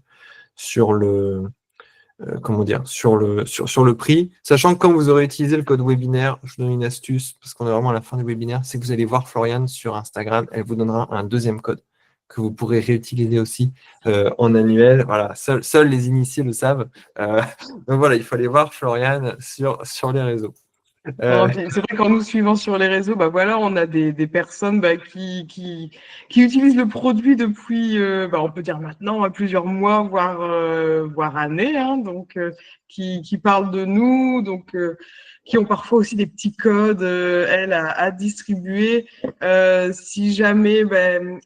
comment dire, sur le prix, sachant que quand vous aurez utilisé le code webinaire, je vous donne une astuce, parce qu'on est vraiment à la fin du webinaire, c'est que vous allez voir Floriane sur Instagram, elle vous donnera un deuxième code que vous pourrez réutiliser aussi en annuel. Voilà, seuls les initiés le savent. Euh, donc voilà, il faut aller voir Floriane sur les réseaux. Non, Euh, puis c'est vrai qu'en nous suivant sur les réseaux, voilà, on a des personnes qui utilisent le produit depuis, on peut dire maintenant, plusieurs mois, voire années, hein, donc qui parlent de nous, donc qui ont parfois aussi des petits codes, elles, à distribuer. Si jamais,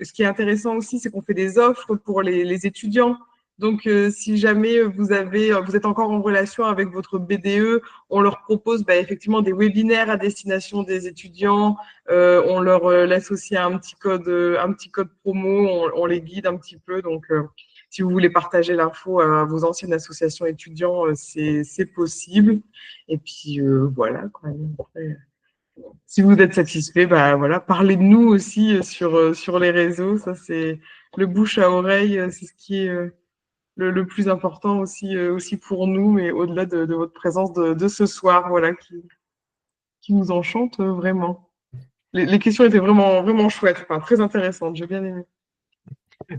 ce qui est intéressant aussi, c'est qu'on fait des offres pour les étudiants. Donc, si jamais vous êtes encore en relation avec votre BDE, on leur propose effectivement des webinaires à destination des étudiants. On leur laisse aussi un petit code promo. On les guide un petit peu. Donc, si vous voulez partager l'info à vos anciennes associations étudiants, c'est possible. Et puis voilà, quoi. Après, Si vous êtes satisfait, bah voilà, parlez de nous aussi sur les réseaux. Ça, c'est le bouche à oreille, c'est ce qui est le plus important aussi pour nous, mais au-delà de votre présence de ce soir, voilà, qui nous enchante vraiment. Les questions étaient vraiment chouettes, enfin, très intéressantes, j'ai bien aimé.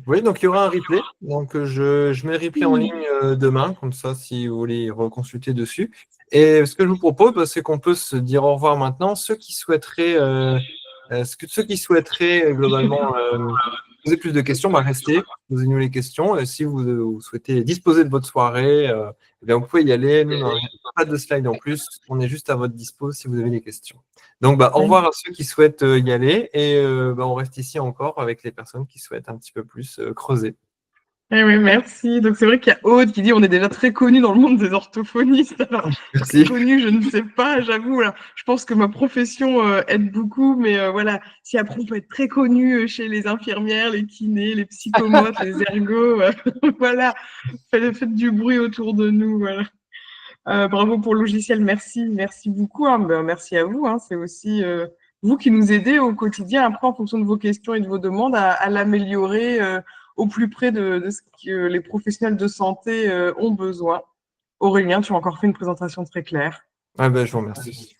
Oui, donc il y aura un replay. Donc je mets le replay en ligne demain, comme ça, si vous voulez reconsulter dessus. Et ce que je vous propose, bah, c'est qu'on peut se dire au revoir maintenant. Ceux qui souhaiteraient globalement poser plus de questions, bah, restez, posez-nous les questions. Si vous souhaitez disposer de votre soirée, eh bien, vous pouvez y aller. Nous, on n'a pas de slide en plus. On est juste à votre dispo si vous avez des questions. Donc, bah, au revoir à ceux qui souhaitent y aller et bah, on reste ici encore avec les personnes qui souhaitent un petit peu plus creuser. Eh oui, merci. Donc c'est vrai qu'il y a Aude qui dit on est déjà très connu dans le monde des orthophonistes. Alors, très Merci. connu, je ne sais pas, j'avoue. Alors, je pense que ma profession aide beaucoup, mais voilà, si après on peut être très connu chez les infirmières, les kinés, les psychomotes, les ergots, voilà, faites du bruit autour de nous. Voilà. Bravo pour le logiciel, merci beaucoup. Hein. Ben, merci à vous. Hein. C'est aussi vous qui nous aidez au quotidien, après en fonction de vos questions et de vos demandes, à l'améliorer au plus près de ce que les professionnels de santé ont besoin. Aurélien, tu as encore fait une présentation très claire. Ah ben, je vous remercie.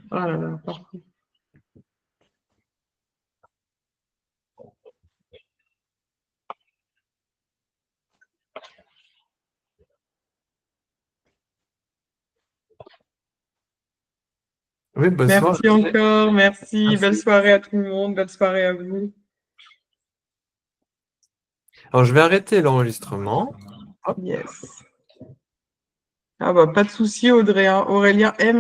Oh là là, parfait. Oui, bonne soirée. Merci encore, merci. Belle Merci. soirée à tout le monde, belle soirée à vous. Alors, je vais arrêter l'enregistrement. Hop. Yes. Ah bah pas de souci, Audrey. Hein. Aurélien aime